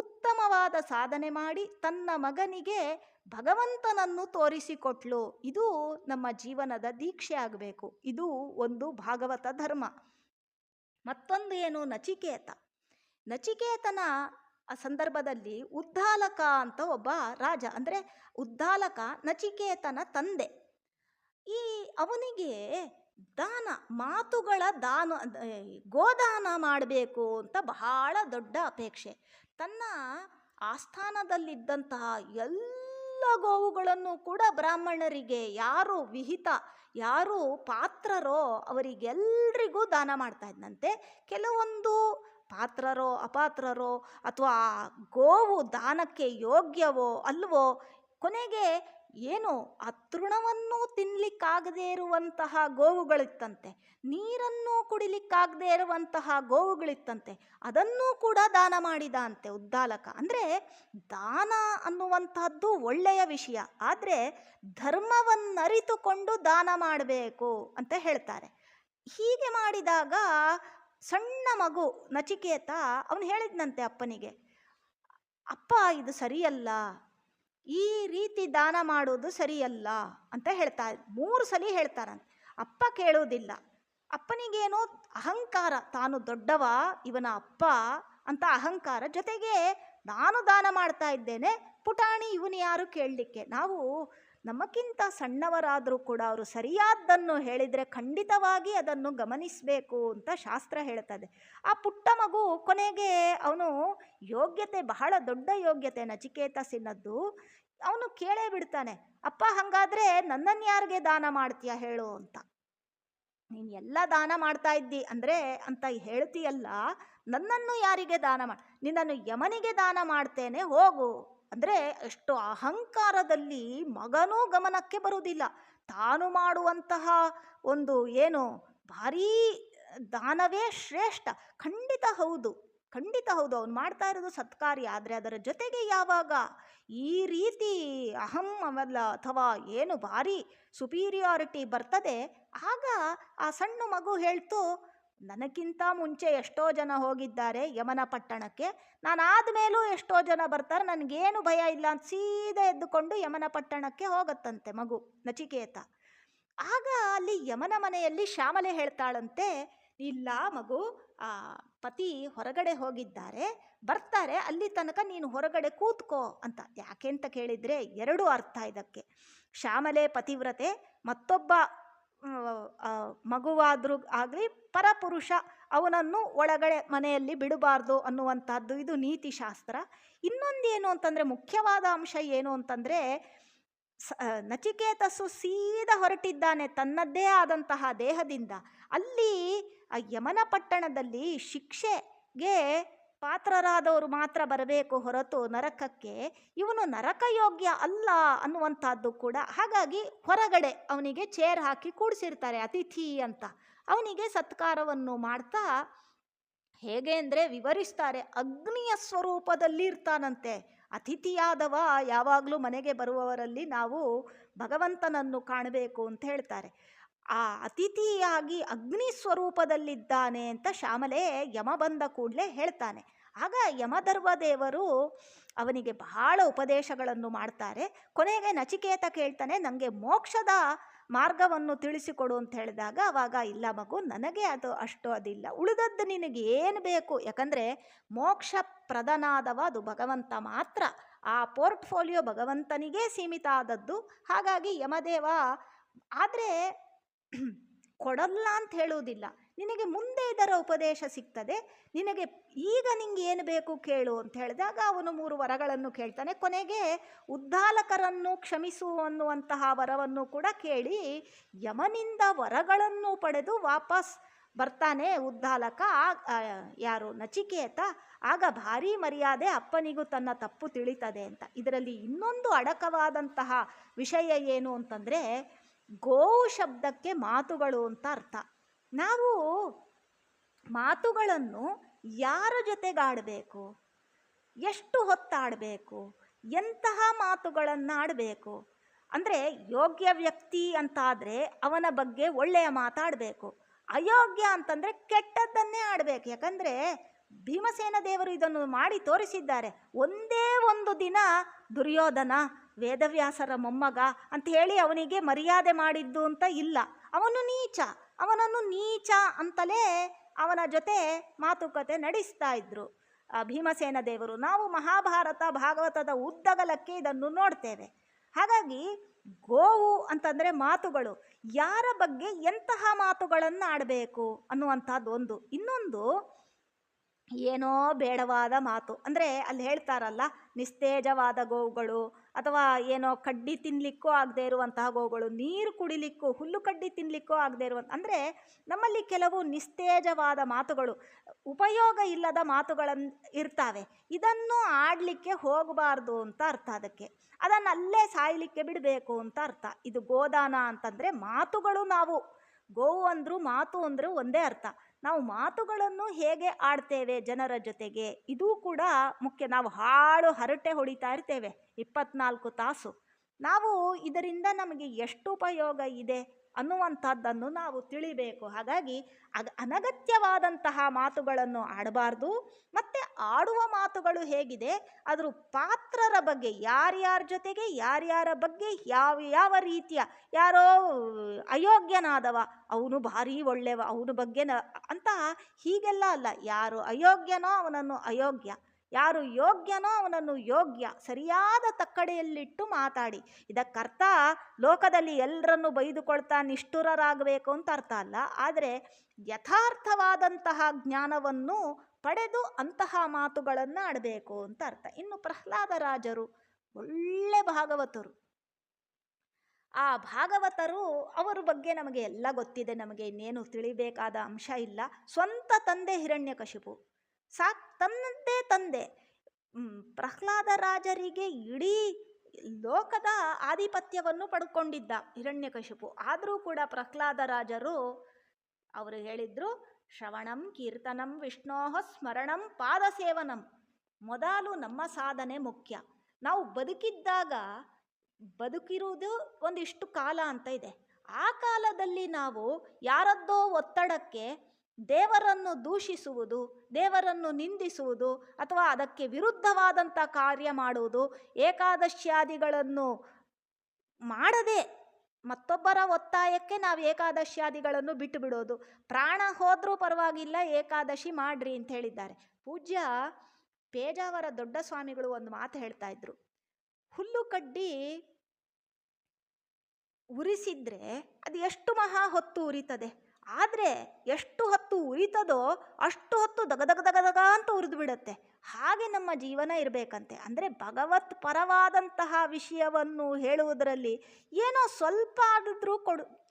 ಉತ್ತಮವಾದ ಸಾಧನೆ ಮಾಡಿ ತನ್ನ ಮಗನಿಗೆ ಭಗವಂತನನ್ನು ತೋರಿಸಿಕೊಟ್ಲು. ಇದು ನಮ್ಮ ಜೀವನದ ದೀಕ್ಷೆ ಆಗಬೇಕು. ಇದು ಒಂದು ಭಾಗವತ ಧರ್ಮ. ಮತ್ತೊಂದು ಏನು, ನಚಿಕೇತನ ಆ ಸಂದರ್ಭದಲ್ಲಿ ಉದ್ದಾಲಕ ಅಂತ ಒಬ್ಬ ರಾಜ, ಅಂದರೆ ಉದ್ದಾಲಕ ನಚಿಕೇತನ ತಂದೆ. ಅವನಿಗೆ ಮಾತುಗಳ ಗೋದಾನ ಮಾಡಬೇಕು ಅಂತ ಬಹಳ ದೊಡ್ಡ ಅಪೇಕ್ಷೆ. ತನ್ನ ಆಸ್ಥಾನದಲ್ಲಿದ್ದಂತಹ ಎಲ್ಲ ಗೋವುಗಳನ್ನು ಕೂಡ ಬ್ರಾಹ್ಮಣರಿಗೆ ಯಾರು ವಿಹಿತ, ಯಾರು ಪಾತ್ರರೋ ಅವರಿಗೆಲ್ರಿಗೂ ದಾನ ಮಾಡ್ತಾ ಇದ್ದಂತೆ. ಕೆಲವೊಂದು ಪಾತ್ರರೋ ಅಪಾತ್ರರೋ ಅಥವಾ ಗೋವು ದಾನಕ್ಕೆ ಯೋಗ್ಯವೋ ಅಲ್ವೋ, ಕೊನೆಗೆ ಏನು ಆ ತೃಣವನ್ನೂ ತಿನ್ನಲಿಕ್ಕಾಗದೇ ಇರುವಂತಹ ಗೋವುಗಳಿತ್ತಂತೆ, ನೀರನ್ನೂ ಕುಡಿಲಿಕ್ಕಾಗದೇ ಇರುವಂತಹ ಗೋವುಗಳಿತ್ತಂತೆ, ಅದನ್ನೂ ಕೂಡ ದಾನ ಮಾಡಿದ ಅಂತೆ ಉದ್ದಾಲಕ. ಅಂದರೆ ದಾನ ಅನ್ನುವಂತಹದ್ದು ಒಳ್ಳೆಯ ವಿಷಯ, ಆದರೆ ಧರ್ಮವನ್ನರಿತುಕೊಂಡು ದಾನ ಮಾಡಬೇಕು ಅಂತ ಹೇಳ್ತಾರೆ. ಹೀಗೆ ಮಾಡಿದಾಗ ಸಣ್ಣ ಮಗು ನಚಿಕೇತ ಅವನು ಹೇಳಿದ್ನಂತೆ ಅಪ್ಪನಿಗೆ, ಅಪ್ಪ ಇದು ಸರಿಯಲ್ಲ, ಈ ರೀತಿ ದಾನ ಮಾಡೋದು ಸರಿಯಲ್ಲ ಅಂತ ಹೇಳ್ತಾರೆ. 3 ಸಲ ಹೇಳ್ತಾರಂತೆ. ಅಪ್ಪ ಕೇಳೋದಿಲ್ಲ. ಅಪ್ಪನಿಗೇನೋ ಅಹಂಕಾರ, ತಾನು ದೊಡ್ಡವ, ಇವನ ಅಪ್ಪ ಅಂತ ಅಹಂಕಾರ. ಜೊತೆಗೆ ನಾನು ದಾನ ಮಾಡ್ತಾ ಇದ್ದೇನೆ, ಪುಟಾಣಿ ಇವನು ಯಾರು ಕೇಳಲಿಕ್ಕೆ. ನಾವು ನಮಗಿಂತ ಸಣ್ಣವರಾದರೂ ಕೂಡ ಅವರು ಸರಿಯಾದ್ದನ್ನು ಹೇಳಿದರೆ ಖಂಡಿತವಾಗಿ ಅದನ್ನು ಗಮನಿಸಬೇಕು ಅಂತ ಶಾಸ್ತ್ರ ಹೇಳ್ತದೆ. ಆ ಪುಟ್ಟ ಮಗು ಕೊನೆಗೆ ಅವನು ಯೋಗ್ಯತೆ, ಬಹಳ ದೊಡ್ಡ ಯೋಗ್ಯತೆ ನಚಿಕೇತಸಿನದ್ದು, ಅವನು ಕೇಳೇ ಬಿಡ್ತಾನೆ, ಅಪ್ಪ ಹಾಗಾದರೆ ನನ್ನನ್ನು ಯಾರಿಗೆ ದಾನ ಮಾಡ್ತೀಯ ಹೇಳು ಅಂತ. ನೀನು ಎಲ್ಲ ದಾನ ಮಾಡ್ತಾ ಇದ್ದಿ ಅಂದರೆ ಅಂತ ಹೇಳ್ತೀಯಲ್ಲ, ನನ್ನನ್ನು ಯಾರಿಗೆ ದಾನ ನಿನ್ನನ್ನು ಯಮನಿಗೆ ದಾನ ಮಾಡ್ತೇನೆ ಹೋಗು ಅಂದರೆ ಎಷ್ಟು ಅಹಂಕಾರದಲ್ಲಿ ಮಗನೂ ಗಮನಕ್ಕೆ ಬರುವುದಿಲ್ಲ. ತಾನು ಮಾಡುವಂತಹ ಒಂದು ಏನು ಭಾರೀ ದಾನವೇ ಶ್ರೇಷ್ಠ. ಖಂಡಿತ ಹೌದು, ಖಂಡಿತ ಹೌದು, ಅವನು ಮಾಡ್ತಾ ಇರೋದು ಸತ್ಕಾರ್ಯ. ಆದರೆ ಅದರ ಜೊತೆಗೆ ಯಾವಾಗ ಈ ರೀತಿ ಅಹಂ ಅವಲ್ಲ ಅಥವಾ ಏನು ಭಾರಿ ಸುಪೀರಿಯಾರಿಟಿ ಬರ್ತದೆ, ಆಗ ಆ ಸಣ್ಣ ಮಗು ಹೇಳ್ತು, ನನಗಿಂತ ಮುಂಚೆ ಎಷ್ಟೋ ಜನ ಹೋಗಿದ್ದಾರೆ ಯಮನ ಪಟ್ಟಣಕ್ಕೆ, ನಾನು ಆದಮೇಲೂ ಎಷ್ಟೋ ಜನ ಬರ್ತಾರೆ, ನನಗೇನು ಭಯ ಇಲ್ಲ ಅಂತ ಸೀದಾ ಎದ್ದುಕೊಂಡು ಯಮನ ಪಟ್ಟಣಕ್ಕೆ ಹೋಗತ್ತಂತೆ ಮಗು ನಚಿಕೇತ. ಆಗ ಅಲ್ಲಿ ಯಮನ ಮನೆಯಲ್ಲಿ ಶ್ಯಾಮಲೆ ಹೇಳ್ತಾಳಂತೆ, ಇಲ್ಲ ಮಗು, ಆ ಪತಿ ಹೊರಗಡೆ ಹೋಗಿದ್ದಾರೆ, ಬರ್ತಾರೆ, ಅಲ್ಲಿ ತನಕ ನೀನು ಹೊರಗಡೆ ಕೂತ್ಕೋ ಅಂತ. ಯಾಕೆ ಅಂತ ಕೇಳಿದರೆ ಎರಡು ಅರ್ಥ ಇದಕ್ಕೆ. ಶ್ಯಾಮಲೆ ಪತಿವ್ರತೆ, ಮತ್ತೊಬ್ಬ ಮಗುವಾದರೂ ಆಗಲಿ ಪರಪುರುಷ ಅವನನ್ನು ಒಳಗಡೆ ಮನೆಯಲ್ಲಿ ಬಿಡಬಾರ್ದು ಅನ್ನುವಂಥದ್ದು ಇದು ನೀತಿಶಾಸ್ತ್ರ. ಇನ್ನೊಂದೇನು ಅಂತಂದರೆ, ಮುಖ್ಯವಾದ ಅಂಶ ಏನು ಅಂತಂದರೆ, ನಚಿಕೇತಸ್ಸು ಸೀದಾ ಹೊರಟಿದ್ದಾನೆ ತನ್ನದ್ದೇ ಆದಂತಹ ದೇಹದಿಂದ. ಅಲ್ಲಿ ಆ ಯಮನ ಪಟ್ಟಣದಲ್ಲಿ ಶಿಕ್ಷೆಗೆ ಪಾತ್ರರಾದವರು ಮಾತ್ರ ಬರಬೇಕು ಹೊರತು ನರಕಕ್ಕೆ ಇವನು ನರಕಯೋಗ್ಯ ಅಲ್ಲ ಅನ್ನುವಂಥದ್ದು ಕೂಡ. ಹಾಗಾಗಿ ಹೊರಗಡೆ ಅವನಿಗೆ ಚೇರ್ ಹಾಕಿ ಕೂಡಿಸಿರ್ತಾರೆ, ಅತಿಥಿ ಅಂತ. ಅವನಿಗೆ ಸತ್ಕಾರವನ್ನು ಮಾಡ್ತಾ ಹೇಗೆ ಅಂದರೆ ವಿವರಿಸ್ತಾರೆ, ಅಗ್ನಿಯ ಸ್ವರೂಪದಲ್ಲಿ ಇರ್ತಾನಂತೆ. ಅತಿಥಿಯಾದವ ಯಾವಾಗಲೂ ಮನೆಗೆ ಬರುವವರಲ್ಲಿ ನಾವು ಭಗವಂತನನ್ನು ಕಾಣಬೇಕು ಅಂತ ಹೇಳ್ತಾರೆ. ಆ ಅತಿಥಿಯಾಗಿ ಅಗ್ನಿ ಸ್ವರೂಪದಲ್ಲಿದ್ದಾನೆ ಅಂತ ಶ್ಯಾಮಲೆ ಯಮ ಬಂದ ಕೂಡಲೇ ಹೇಳ್ತಾನೆ. ಆಗ ಯಮಧರ್ಮದೇವರು ಅವನಿಗೆ ಬಹಳ ಉಪದೇಶಗಳನ್ನು ಮಾಡ್ತಾರೆ. ಕೊನೆಗೆ ನಚಿಕೇತ ಕೇಳ್ತಾನೆ, ನನಗೆ ಮೋಕ್ಷದ ಮಾರ್ಗವನ್ನು ತಿಳಿಸಿಕೊಡು ಅಂತ ಹೇಳಿದಾಗ, ಆವಾಗ ಇಲ್ಲ ಮಗು, ನನಗೆ ಅದು ಅಷ್ಟು ಅದಿಲ್ಲ, ಉಳಿದದ್ದು ನಿನಗೆ ಏನು ಬೇಕು, ಯಾಕಂದರೆ ಮೋಕ್ಷ ಪ್ರದನಾದವ ಅದು ಭಗವಂತ ಮಾತ್ರ, ಆ ಪೋರ್ಟ್ಫೋಲಿಯೋ ಭಗವಂತನಿಗೇ ಸೀಮಿತ ಆದದ್ದು. ಹಾಗಾಗಿ ಯಮದೇವ ಆದರೆ ಕೊಡಲ್ಲ ಅಂತ ಹೇಳುವುದಿಲ್ಲ, ನಿನಗೆ ಮುಂದೆ ಇದರ ಉಪದೇಶ ಸಿಗ್ತದೆ, ನಿನಗೆ ಈಗ ನಿಂಗೆ ಏನು ಬೇಕು ಕೇಳು ಅಂತ ಹೇಳಿದಾಗ ಅವನು 3 ವರಗಳನ್ನು ಕೇಳ್ತಾನೆ. ಕೊನೆಗೆ ಉದ್ದಾಲಕರನ್ನು ಕ್ಷಮಿಸು ಅನ್ನುವಂತಹ ವರವನ್ನು ಕೂಡ ಕೇಳಿ ಯಮನಿಂದ ವರಗಳನ್ನು ಪಡೆದು ವಾಪಸ್ ಬರ್ತಾನೆ ಉದ್ದಾಲಕ. ಯಾರು ನಚಿಕೇತ. ಆಗ ಭಾರೀ ಮರ್ಯಾದೆ, ಅಪ್ಪನಿಗೂ ತನ್ನ ತಪ್ಪು ತಿಳಿತದೆ ಅಂತ. ಇದರಲ್ಲಿ ಇನ್ನೊಂದು ಅಡಕವಾದಂತಹ ವಿಷಯ ಏನು ಅಂತಂದರೆ, ಗೋವು ಶಬ್ದಕ್ಕೆ ಮಾತುಗಳು ಅಂತ ಅರ್ಥ. ನಾವು ಮಾತುಗಳನ್ನು ಯಾರ ಜೊತೆಗಾಡಬೇಕು, ಎಷ್ಟು ಹೊತ್ತಾಡಬೇಕು, ಎಂತಹ ಮಾತುಗಳನ್ನು ಆಡಬೇಕು ಅಂದರೆ, ಯೋಗ್ಯ ವ್ಯಕ್ತಿ ಅಂತಾದರೆ ಅವನ ಬಗ್ಗೆ ಒಳ್ಳೆಯ ಮಾತಾಡಬೇಕು, ಅಯೋಗ್ಯ ಅಂತಂದರೆ ಕೆಟ್ಟದ್ದನ್ನೇ ಆಡಬೇಕು. ಯಾಕಂದರೆ ಭೀಮಸೇನ ದೇವರು ಇದನ್ನು ಮಾಡಿ ತೋರಿಸಿದ್ದಾರೆ. ಒಂದೇ ಒಂದು ದಿನ ದುರ್ಯೋಧನ ವೇದವ್ಯಾಸರ ಮೊಮ್ಮಗ ಅಂತ ಹೇಳಿ ಅವನಿಗೆ ಮರ್ಯಾದೆ ಮಾಡಿದ್ದು ಅಂತ ಇಲ್ಲ, ಅವನು ನೀಚ, ಅವನನ್ನು ನೀಚ ಅಂತಲೇ ಅವನ ಜೊತೆ ಮಾತುಕತೆ ನಡೆಸ್ತಾ ಇದ್ರು ಭೀಮಸೇನ ದೇವರು. ನಾವು ಮಹಾಭಾರತ ಭಾಗವತದ ಉದ್ದಗಲಕ್ಕೆ ಇದನ್ನು ನೋಡ್ತೇವೆ. ಹಾಗಾಗಿ ಗೋವು ಅಂತಂದರೆ ಮಾತುಗಳು, ಯಾರ ಬಗ್ಗೆ ಎಂತಹ ಮಾತುಗಳನ್ನು ಆಡಬೇಕು ಅನ್ನುವಂಥದ್ದು ಒಂದು. ಇನ್ನೊಂದು ಏನೋ ಬೇಡವಾದ ಮಾತು ಅಂದರೆ, ಅಲ್ಲಿ ಹೇಳ್ತಾರಲ್ಲ, ನಿಸ್ತೇಜವಾದ ಗೋವುಗಳು ಅಥವಾ ಏನೋ ಕಡ್ಡಿ ತಿನ್ನಲಿಕ್ಕೂ ಆಗದೆ ಇರುವಂತಹ ಗೋವುಗಳು, ನೀರು ಕುಡಿಲಿಕ್ಕೂ ಹುಲ್ಲು ಕಡ್ಡಿ ತಿನ್ನಲಿಕ್ಕೂ ಆಗದೆ ಇರುವಂಥ, ಅಂದರೆ ನಮ್ಮಲ್ಲಿ ಕೆಲವು ನಿಸ್ತೇಜವಾದ ಮಾತುಗಳು, ಉಪಯೋಗ ಇಲ್ಲದ ಮಾತುಗಳನ್ನು ಇರ್ತಾವೆ. ಇದನ್ನು ಆಡಲಿಕ್ಕೆ ಹೋಗಬಾರ್ದು ಅಂತ ಅರ್ಥ. ಅದನ್ನು ಅಲ್ಲೇ ಸಾಯಲಿಕ್ಕೆ ಬಿಡಬೇಕು ಅಂತ ಅರ್ಥ. ಇದು ಗೋದಾನ ಅಂತಂದರೆ ಮಾತುಗಳು. ನಾವು ಗೋವು ಅಂದರೂ ಮಾತು ಅಂದರೂ ಒಂದೇ ಅರ್ಥ. ನಾವು ಮಾತುಗಳನ್ನು ಹೇಗೆ ಆಡ್ತೇವೆ ಜನರ ಜೊತೆಗೆ, ಇದೂ ಕೂಡ ಮುಖ್ಯ. ನಾವು ಹಾಳು ಹರಟೆ ಹೊಡಿತಾ ಇರ್ತೇವೆ 24 ತಾಸು. ನಾವು ಇದರಿಂದ ನಮಗೆ ಎಷ್ಟು ಉಪಯೋಗ ಇದೆ ಅನ್ನುವಂಥದ್ದನ್ನು ನಾವು ತಿಳಿಬೇಕು. ಹಾಗಾಗಿ ಅನಗತ್ಯವಾದಂತಹ ಮಾತುಗಳನ್ನು ಆಡಬಾರ್ದು. ಮತ್ತು ಆಡುವ ಮಾತುಗಳು ಹೇಗಿದೆ, ಅದರ ಪಾತ್ರರ ಬಗ್ಗೆ, ಯಾರ್ಯಾರ ಜೊತೆಗೆ ಯಾರ್ಯಾರ ಬಗ್ಗೆ ಯಾವ ರೀತಿಯ, ಯಾರೋ ಅಯೋಗ್ಯನಾದವ ಅವನು ಭಾರೀ ಒಳ್ಳೆಯವ ಅವನ ಬಗ್ಗೆ ಅಂತ ಹೀಗೆಲ್ಲ ಅಲ್ಲ. ಯಾರು ಅಯೋಗ್ಯನೋ ಅವನನ್ನು ಅಯೋಗ್ಯ, ಯಾರು ಯೋಗ್ಯನೋ ಅವನನ್ನು ಯೋಗ್ಯ, ಸರಿಯಾದ ತಕ್ಕಡೆಯಲ್ಲಿಟ್ಟು ಮಾತಾಡಿ. ಇದಕ್ಕರ್ಥ ಲೋಕದಲ್ಲಿ ಎಲ್ಲರನ್ನು ಬೈದುಕೊಳ್ತಾ ನಿಷ್ಠುರರಾಗಬೇಕು ಅಂತ ಅರ್ಥ ಅಲ್ಲ. ಆದರೆ ಯಥಾರ್ಥವಾದಂತಹ ಜ್ಞಾನವನ್ನು ಪಡೆದು ಅಂತಹ ಮಾತುಗಳನ್ನು ಆಡಬೇಕು ಅಂತ ಅರ್ಥ. ಇನ್ನು ಪ್ರಹ್ಲಾದರಾಜರು ಒಳ್ಳೆ ಭಾಗವತರು. ಆ ಭಾಗವತರು ಅವರ ಬಗ್ಗೆ ನಮಗೆ ಎಲ್ಲ ಗೊತ್ತಿದೆ, ನಮಗೆ ಇನ್ನೇನು ತಿಳಿಬೇಕಾದ ಅಂಶ ಇಲ್ಲ. ಸ್ವಂತ ತಂದೆ ಹಿರಣ್ಯಕಶಿಪು, ತನ್ನದೇ ತಂದೆ. ಪ್ರಹ್ಲಾದ ರಾಜರಿಗೆ ಇಡೀ ಲೋಕದ ಆಧಿಪತ್ಯವನ್ನು ಪಡ್ಕೊಂಡಿದ್ದ ಹಿರಣ್ಯಕಶಿಪು. ಆದರೂ ಕೂಡ ಪ್ರಹ್ಲಾದ ರಾಜರು ಅವರು ಹೇಳಿದ್ರು, ಶ್ರವಣಂ ಕೀರ್ತನಂ ವಿಷ್ಣೋಹ ಸ್ಮರಣಂ ಪಾದಸೇವನಂ. ಮೊದಲು ನಮ್ಮ ಸಾಧನೆ ಮುಖ್ಯ. ನಾವು ಬದುಕಿರುವುದು ಒಂದಿಷ್ಟು ಕಾಲ ಅಂತ ಇದೆ. ಆ ಕಾಲದಲ್ಲಿ ನಾವು ಯಾರದ್ದೋ ಒತ್ತಡಕ್ಕೆ ದೇವರನ್ನು ದೂಷಿಸುವುದು, ದೇವರನ್ನು ನಿಂದಿಸುವುದು, ಅಥವಾ ಅದಕ್ಕೆ ವಿರುದ್ಧವಾದಂಥ ಕಾರ್ಯ ಮಾಡುವುದು, ಏಕಾದಶ್ಯಾದಿಗಳನ್ನು ಮಾಡದೆ ಮತ್ತೊಬ್ಬರ ಒತ್ತಾಯಕ್ಕೆ ನಾವು ಏಕಾದಶ್ಯಾದಿಗಳನ್ನು ಬಿಟ್ಟು ಬಿಡೋದು. ಪ್ರಾಣ ಹೋದರೂ ಪರವಾಗಿಲ್ಲ, ಏಕಾದಶಿ ಮಾಡ್ರಿ ಅಂತ ಹೇಳಿದ್ದಾರೆ. ಪೂಜ್ಯ ಪೇಜಾವರ ದೊಡ್ಡ ಸ್ವಾಮಿಗಳು ಒಂದು ಮಾತು ಹೇಳ್ತಾ ಇದ್ರು, ಹುಲ್ಲು ಕಡ್ಡಿ ಉರಿಸಿದ್ರೆ ಅದು ಎಷ್ಟು ಮಹಾ ಹೊತ್ತು ಉರಿತದೆ, ಆದರೆ ಎಷ್ಟು ಹೊತ್ತು ಉರಿತದೋ ಅಷ್ಟು ಹೊತ್ತು ದಗದಗ ಅಂತ ಉರಿದು ಬಿಡುತ್ತೆ. ಹಾಗೆ ನಮ್ಮ ಜೀವನ ಇರಬೇಕಂತೆ. ಅಂದರೆ ಭಗವತ್ ಪರವಾದಂತಹ ವಿಷಯವನ್ನು ಹೇಳುವುದರಲ್ಲಿ ಏನೋ ಸ್ವಲ್ಪ ಆದರೂ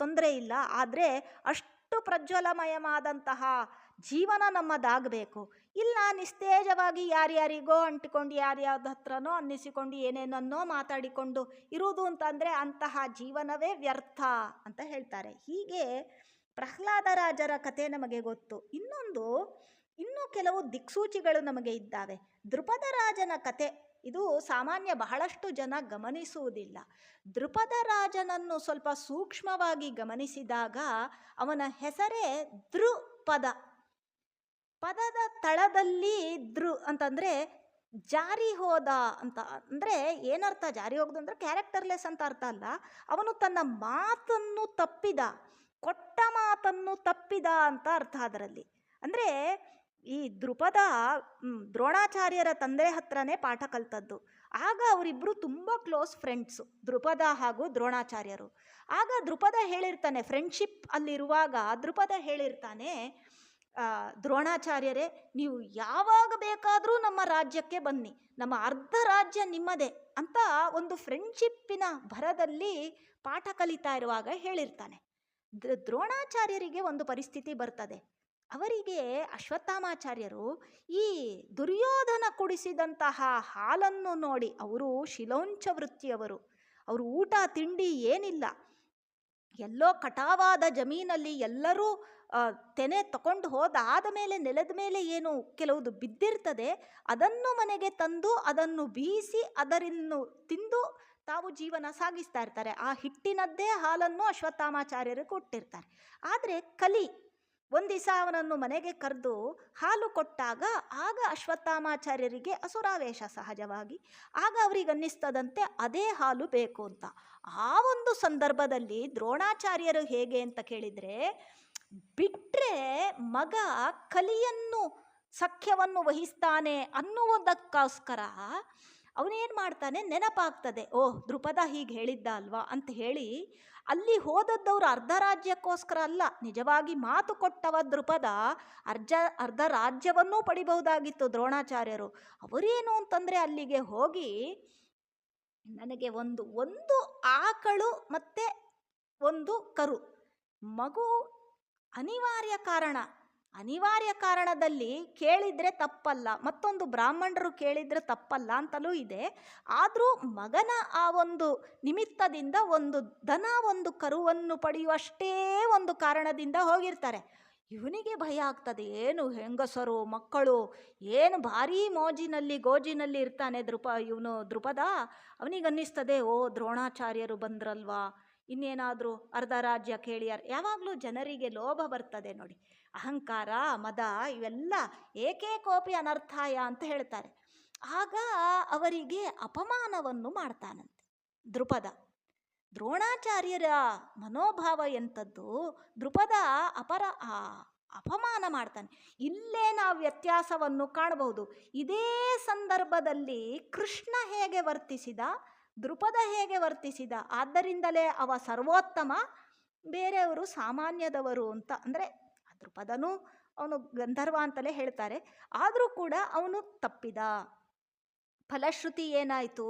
ತೊಂದರೆ ಇಲ್ಲ, ಆದರೆ ಅಷ್ಟು ಪ್ರಜ್ವಲಮಯವಾದಂತಹ ಜೀವನ ನಮ್ಮದಾಗಬೇಕು. ಇಲ್ಲ ನಿಸ್ತೇಜವಾಗಿ ಯಾರ್ಯಾರಿಗೋ ಅಂಟಿಕೊಂಡು ಯಾರ್ಯಾವ್ದು ಹತ್ರನೋ ಅನ್ನಿಸಿಕೊಂಡು ಏನೇನನ್ನೋ ಮಾತಾಡಿಕೊಂಡು ಇರುವುದು ಅಂತಂದರೆ ಅಂತಹ ಜೀವನವೇ ವ್ಯರ್ಥ ಅಂತ ಹೇಳ್ತಾರೆ. ಹೀಗೆ ಪ್ರಹ್ಲಾದ ರಾಜರ ಕತೆ ನಮಗೆ ಗೊತ್ತು. ಇನ್ನೂ ಕೆಲವು ದಿಕ್ಸೂಚಿಗಳು ನಮಗೆ ಇದ್ದಾವೆ. ದೃಪದ ರಾಜನ ಕತೆ ಇದು ಸಾಮಾನ್ಯ ಬಹಳಷ್ಟು ಜನ ಗಮನಿಸುವುದಿಲ್ಲ. ದೃಪದ ರಾಜನನ್ನು ಸ್ವಲ್ಪ ಸೂಕ್ಷ್ಮವಾಗಿ ಗಮನಿಸಿದಾಗ ಅವನ ಹೆಸರೇ ದೃಪದ. ಪದದ ತಳದಲ್ಲಿ ಅಂತಂದರೆ ಜಾರಿ ಹೋದ ಅಂತ. ಅಂದರೆ ಏನರ್ಥ ಜಾರಿ ಹೋಗೋದು ಅಂದರೆ ಕ್ಯಾರೆಕ್ಟರ್ಲೆಸ್ ಅಂತ ಅರ್ಥ ಅಲ್ಲ. ಅವನು ತನ್ನ ಮಾತನ್ನು ತಪ್ಪಿದ, ಕೊಟ್ಟ ಮಾತನ್ನು ತಪ್ಪಿದ ಅಂತ ಅರ್ಥ ಅದರಲ್ಲಿ. ಅಂದರೆ ಈ ದೃಪದ ದ್ರೋಣಾಚಾರ್ಯರ ತಂದೆ ಹತ್ರನೇ ಪಾಠ ಕಲ್ತದ್ದು. ಆಗ ಅವರಿಬ್ಬರು ತುಂಬ ಕ್ಲೋಸ್ ಫ್ರೆಂಡ್ಸು, ದೃಪದ ಹಾಗೂ ದ್ರೋಣಾಚಾರ್ಯರು. ಆಗ ದೃಪದ ಹೇಳಿರ್ತಾನೆ, ಫ್ರೆಂಡ್ಶಿಪ್ ಅಲ್ಲಿರುವಾಗ ದೃಪದ ಹೇಳಿರ್ತಾನೆ, ದ್ರೋಣಾಚಾರ್ಯರೇ ನೀವು ಯಾವಾಗ ಬೇಕಾದರೂ ನಮ್ಮ ರಾಜ್ಯಕ್ಕೆ ಬನ್ನಿ, ನಮ್ಮ ಅರ್ಧ ರಾಜ್ಯ ನಿಮ್ಮದೇ ಅಂತ ಒಂದು ಫ್ರೆಂಡ್ಶಿಪ್ಪಿನ ಭರದಲ್ಲಿ ಪಾಠ ಕಲಿತಾ ಇರುವಾಗ ಹೇಳಿರ್ತಾನೆ. ದ್ರೋಣಾಚಾರ್ಯರಿಗೆ ಒಂದು ಪರಿಸ್ಥಿತಿ ಬರ್ತದೆ. ಅವರಿಗೆ ಅಶ್ವತ್ಥಾಮಾಚಾರ್ಯರು ಈ ದುರ್ಯೋಧನ ಕುಡಿಸಿದಂತಹ ಹಾಲನ್ನು ನೋಡಿ, ಅವರು ಶಿಲೋಂಚ ವೃತ್ತಿಯವರು, ಅವರು ಊಟ ತಿಂಡಿ ಏನಿಲ್ಲ, ಎಲ್ಲೋ ಕಟಾವಾದ ಜಮೀನಲ್ಲಿ ಎಲ್ಲರೂ ತೆನೆ ತಗೊಂಡು ಹೋದಾದ ಮೇಲೆ ನೆಲದ ಮೇಲೆ ಏನು ಕೆಲವುದು ಬಿದ್ದಿರ್ತದೆ, ಅದನ್ನು ಮನೆಗೆ ತಂದು ಅದನ್ನು ಬೀಸಿ ಅದನ್ನು ತಿಂದು ತಾವು ಜೀವನ ಸಾಗಿಸ್ತಾ ಇರ್ತಾರೆ. ಆ ಹಿಟ್ಟಿನದ್ದೇ ಹಾಲನ್ನು ಅಶ್ವತ್ಥಾಮಾಚಾರ್ಯರು ಕೊಟ್ಟಿರ್ತಾರೆ. ಆದರೆ ಕಲಿ ಒಂದು ದಿವಸ ಅವನನ್ನು ಮನೆಗೆ ಕರೆದು ಹಾಲು ಕೊಟ್ಟಾಗ ಆಗ ಅಶ್ವತ್ಥಾಮಾಚಾರ್ಯರಿಗೆ ಅಸುರಾವೇಶ ಸಹಜವಾಗಿ. ಆಗ ಅವರಿಗೆ ಅನ್ನಿಸ್ತದಂತೆ ಅದೇ ಹಾಲು ಬೇಕು ಅಂತ. ಆ ಒಂದು ಸಂದರ್ಭದಲ್ಲಿ ದ್ರೋಣಾಚಾರ್ಯರು ಹೇಗೆ ಅಂತ ಕೇಳಿದರೆ, ಬಿಟ್ಟರೆ ಮಗ ಕಲಿಯನ್ನು ಸಖ್ಯವನ್ನು ವಹಿಸ್ತಾನೆ ಅನ್ನುವುದಕ್ಕೋಸ್ಕರ ಅವನೇನು ಮಾಡ್ತಾನೆ, ನೆನಪಾಗ್ತದೆ, ಓಹ್ ದೃಪದ ಹೀಗೆ ಹೇಳಿದ್ದ ಅಲ್ವಾ ಅಂತ ಹೇಳಿ ಅಲ್ಲಿ ಹೋದದ್ದವರು ಅರ್ಧ ರಾಜ್ಯಕ್ಕೋಸ್ಕರ ಅಲ್ಲ, ನಿಜವಾಗಿ ಮಾತು ಕೊಟ್ಟವ ದೃಪದ ಅರ್ಧ ರಾಜ್ಯವನ್ನೂ ಪಡಿಬಹುದಾಗಿತ್ತು ದ್ರೋಣಾಚಾರ್ಯರು. ಅವರೇನು ಅಂತಂದರೆ ಅಲ್ಲಿಗೆ ಹೋಗಿ ನನಗೆ ಒಂದು ಆಕಳು ಮತ್ತು ಒಂದು ಕರು, ಮಗು ಅನಿವಾರ್ಯ ಕಾರಣದಲ್ಲಿ ಕೇಳಿದರೆ ತಪ್ಪಲ್ಲ, ಮತ್ತೊಂದು ಬ್ರಾಹ್ಮಣರು ಕೇಳಿದರೆ ತಪ್ಪಲ್ಲ ಅಂತಲೂ ಇದೆ. ಆದರೂ ಮಗನ ಆ ಒಂದು ನಿಮಿತ್ತದಿಂದ ಒಂದು ದನ ಒಂದು ಕರುವನ್ನು ಪಡೆಯುವಷ್ಟೇ ಒಂದು ಕಾರಣದಿಂದ ಹೋಗಿರ್ತಾರೆ. ಇವನಿಗೆ ಭಯ ಆಗ್ತದೆ, ಏನು ಹೆಂಗಸರು ಮಕ್ಕಳು ಏನು ಭಾರೀ ಗೋಜಿನಲ್ಲಿ ಇರ್ತಾನೆ ಇವನು ದೃಪದ. ಅವನಿಗನ್ನಿಸ್ತದೆ, ಓ ದ್ರೋಣಾಚಾರ್ಯರು ಬಂದ್ರಲ್ವಾ, ಇನ್ನೇನಾದರೂ ಅರ್ಧ ರಾಜ್ಯ ಕೇಳಿಯಾರ. ಯಾವಾಗಲೂ ಜನರಿಗೆ ಲೋಭ ಬರ್ತದೆ ನೋಡಿ, ಅಹಂಕಾರ ಮದ ಇವೆಲ್ಲ ಏಕೇಕೋಪಿ ಅನರ್ಥಾಯ ಅಂತ ಹೇಳ್ತಾರೆ. ಆಗ ಅವರಿಗೆ ಅಪಮಾನವನ್ನು ಮಾಡ್ತಾನಂತೆ ದೃಪದ. ದ್ರೋಣಾಚಾರ್ಯರ ಮನೋಭಾವ ಎಂಥದ್ದು, ದೃಪದ ಅಪಮಾನ ಮಾಡ್ತಾನೆ. ಇಲ್ಲೇ ನಾವು ವ್ಯತ್ಯಾಸವನ್ನು ಕಾಣಬಹುದು. ಇದೇ ಸಂದರ್ಭದಲ್ಲಿ ಕೃಷ್ಣ ಹೇಗೆ ವರ್ತಿಸಿದ, ದೃಪದ ಹೇಗೆ ವರ್ತಿಸಿದ. ಆದ್ದರಿಂದಲೇ ಅವ ಸರ್ವೋತ್ತಮ, ಬೇರೆಯವರು ಸಾಮಾನ್ಯದವರು ಅಂತ. ಅಂದರೆ ದೃಪದನು ಅವನು ಗಂಧರ್ವ ಅಂತಲೇ ಹೇಳ್ತಾರೆ, ಆದರೂ ಕೂಡ ಅವನು ತಪ್ಪಿದ. ಫಲಶ್ರುತಿ ಏನಾಯಿತು,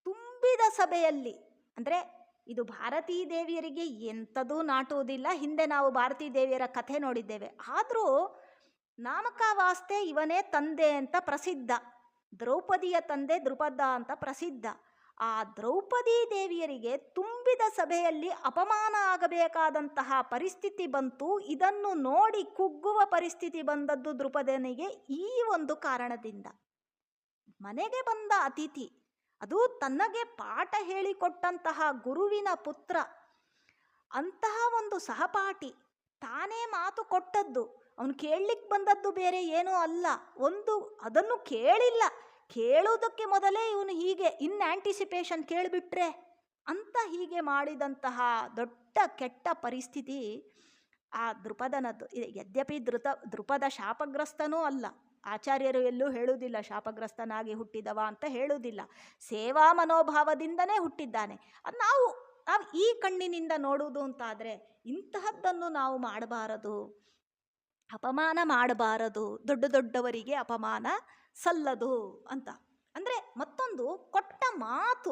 ತುಂಬಿದ ಸಭೆಯಲ್ಲಿ, ಅಂದರೆ ಇದು ಭಾರತೀ ದೇವಿಯರಿಗೆ ಎಂಥದೂ ನಾಟುವುದಿಲ್ಲ. ಹಿಂದೆ ನಾವು ಭಾರತೀ ದೇವಿಯರ ಕಥೆ ನೋಡಿದ್ದೇವೆ. ಆದರೂ ನಾಮಕಾವಾಸ್ತೆ ಇವನೇ ತಂದೆ ಅಂತ ಪ್ರಸಿದ್ಧ. ದ್ರೌಪದಿಯ ತಂದೆ ದೃಪದ ಅಂತ ಪ್ರಸಿದ್ಧ. ಆ ದ್ರೌಪದಿ ದೇವಿಯರಿಗೆ ತುಂಬಿದ ಸಭೆಯಲ್ಲಿ ಅಪಮಾನ ಆಗಬೇಕಾದಂತಹ ಪರಿಸ್ಥಿತಿ ಬಂತು. ಇದನ್ನು ನೋಡಿ ಕುಗ್ಗುವ ಪರಿಸ್ಥಿತಿ ಬಂದದ್ದು ದೃಪದನಿಗೆ ಈ ಒಂದು ಕಾರಣದಿಂದ. ಮನೆಗೆ ಬಂದ ಅತಿಥಿ, ಅದು ತನಗೆ ಪಾಠ ಹೇಳಿಕೊಟ್ಟಂತಹ ಗುರುವಿನ ಪುತ್ರ, ಅಂತಹ ಒಂದು ಸಹಪಾಠಿ, ತಾನೇ ಮಾತು ಕೊಟ್ಟದ್ದು, ಅವನು ಕೇಳಲಿಕ್ಕೆ ಬಂದದ್ದು ಬೇರೆ ಏನೂ ಅಲ್ಲ. ಅದನ್ನು ಕೇಳಿಲ್ಲ, ಕೇಳುವುದಕ್ಕೆ ಮೊದಲೇ ಇವನು ಹೀಗೆ ಇನ್ ಆಂಟಿಸಿಪೇಷನ್ ಕೇಳಿಬಿಟ್ರೆ ಅಂತ ಹೀಗೆ ಮಾಡಿದಂತಹ ದೊಡ್ಡ ಕೆಟ್ಟ ಪರಿಸ್ಥಿತಿ ಆ ದೃಪದನದ್ದು. ಯದ್ಯಪಿ ದೃಪದ ಶಾಪಗ್ರಸ್ತನೂ ಅಲ್ಲ. ಆಚಾರ್ಯರು ಎಲ್ಲೂ ಹೇಳುವುದಿಲ್ಲ ಶಾಪಗ್ರಸ್ತನಾಗಿ ಹುಟ್ಟಿದವ ಅಂತ ಹೇಳುವುದಿಲ್ಲ. ಸೇವಾ ಮನೋಭಾವದಿಂದನೇ ಹುಟ್ಟಿದ್ದಾನೆ. ಅದು ನಾವು ಈ ಕಣ್ಣಿನಿಂದ ನೋಡುವುದು ಅಂತಾದರೆ ಇಂತಹದ್ದನ್ನು ನಾವು ಮಾಡಬಾರದು, ಅಪಮಾನ ಮಾಡಬಾರದು, ದೊಡ್ಡ ದೊಡ್ಡವರಿಗೆ ಅಪಮಾನ ಸಲ್ಲದು ಅಂತ. ಅಂದರೆ ಮತ್ತೊಂದು, ಕೊಟ್ಟ ಮಾತು,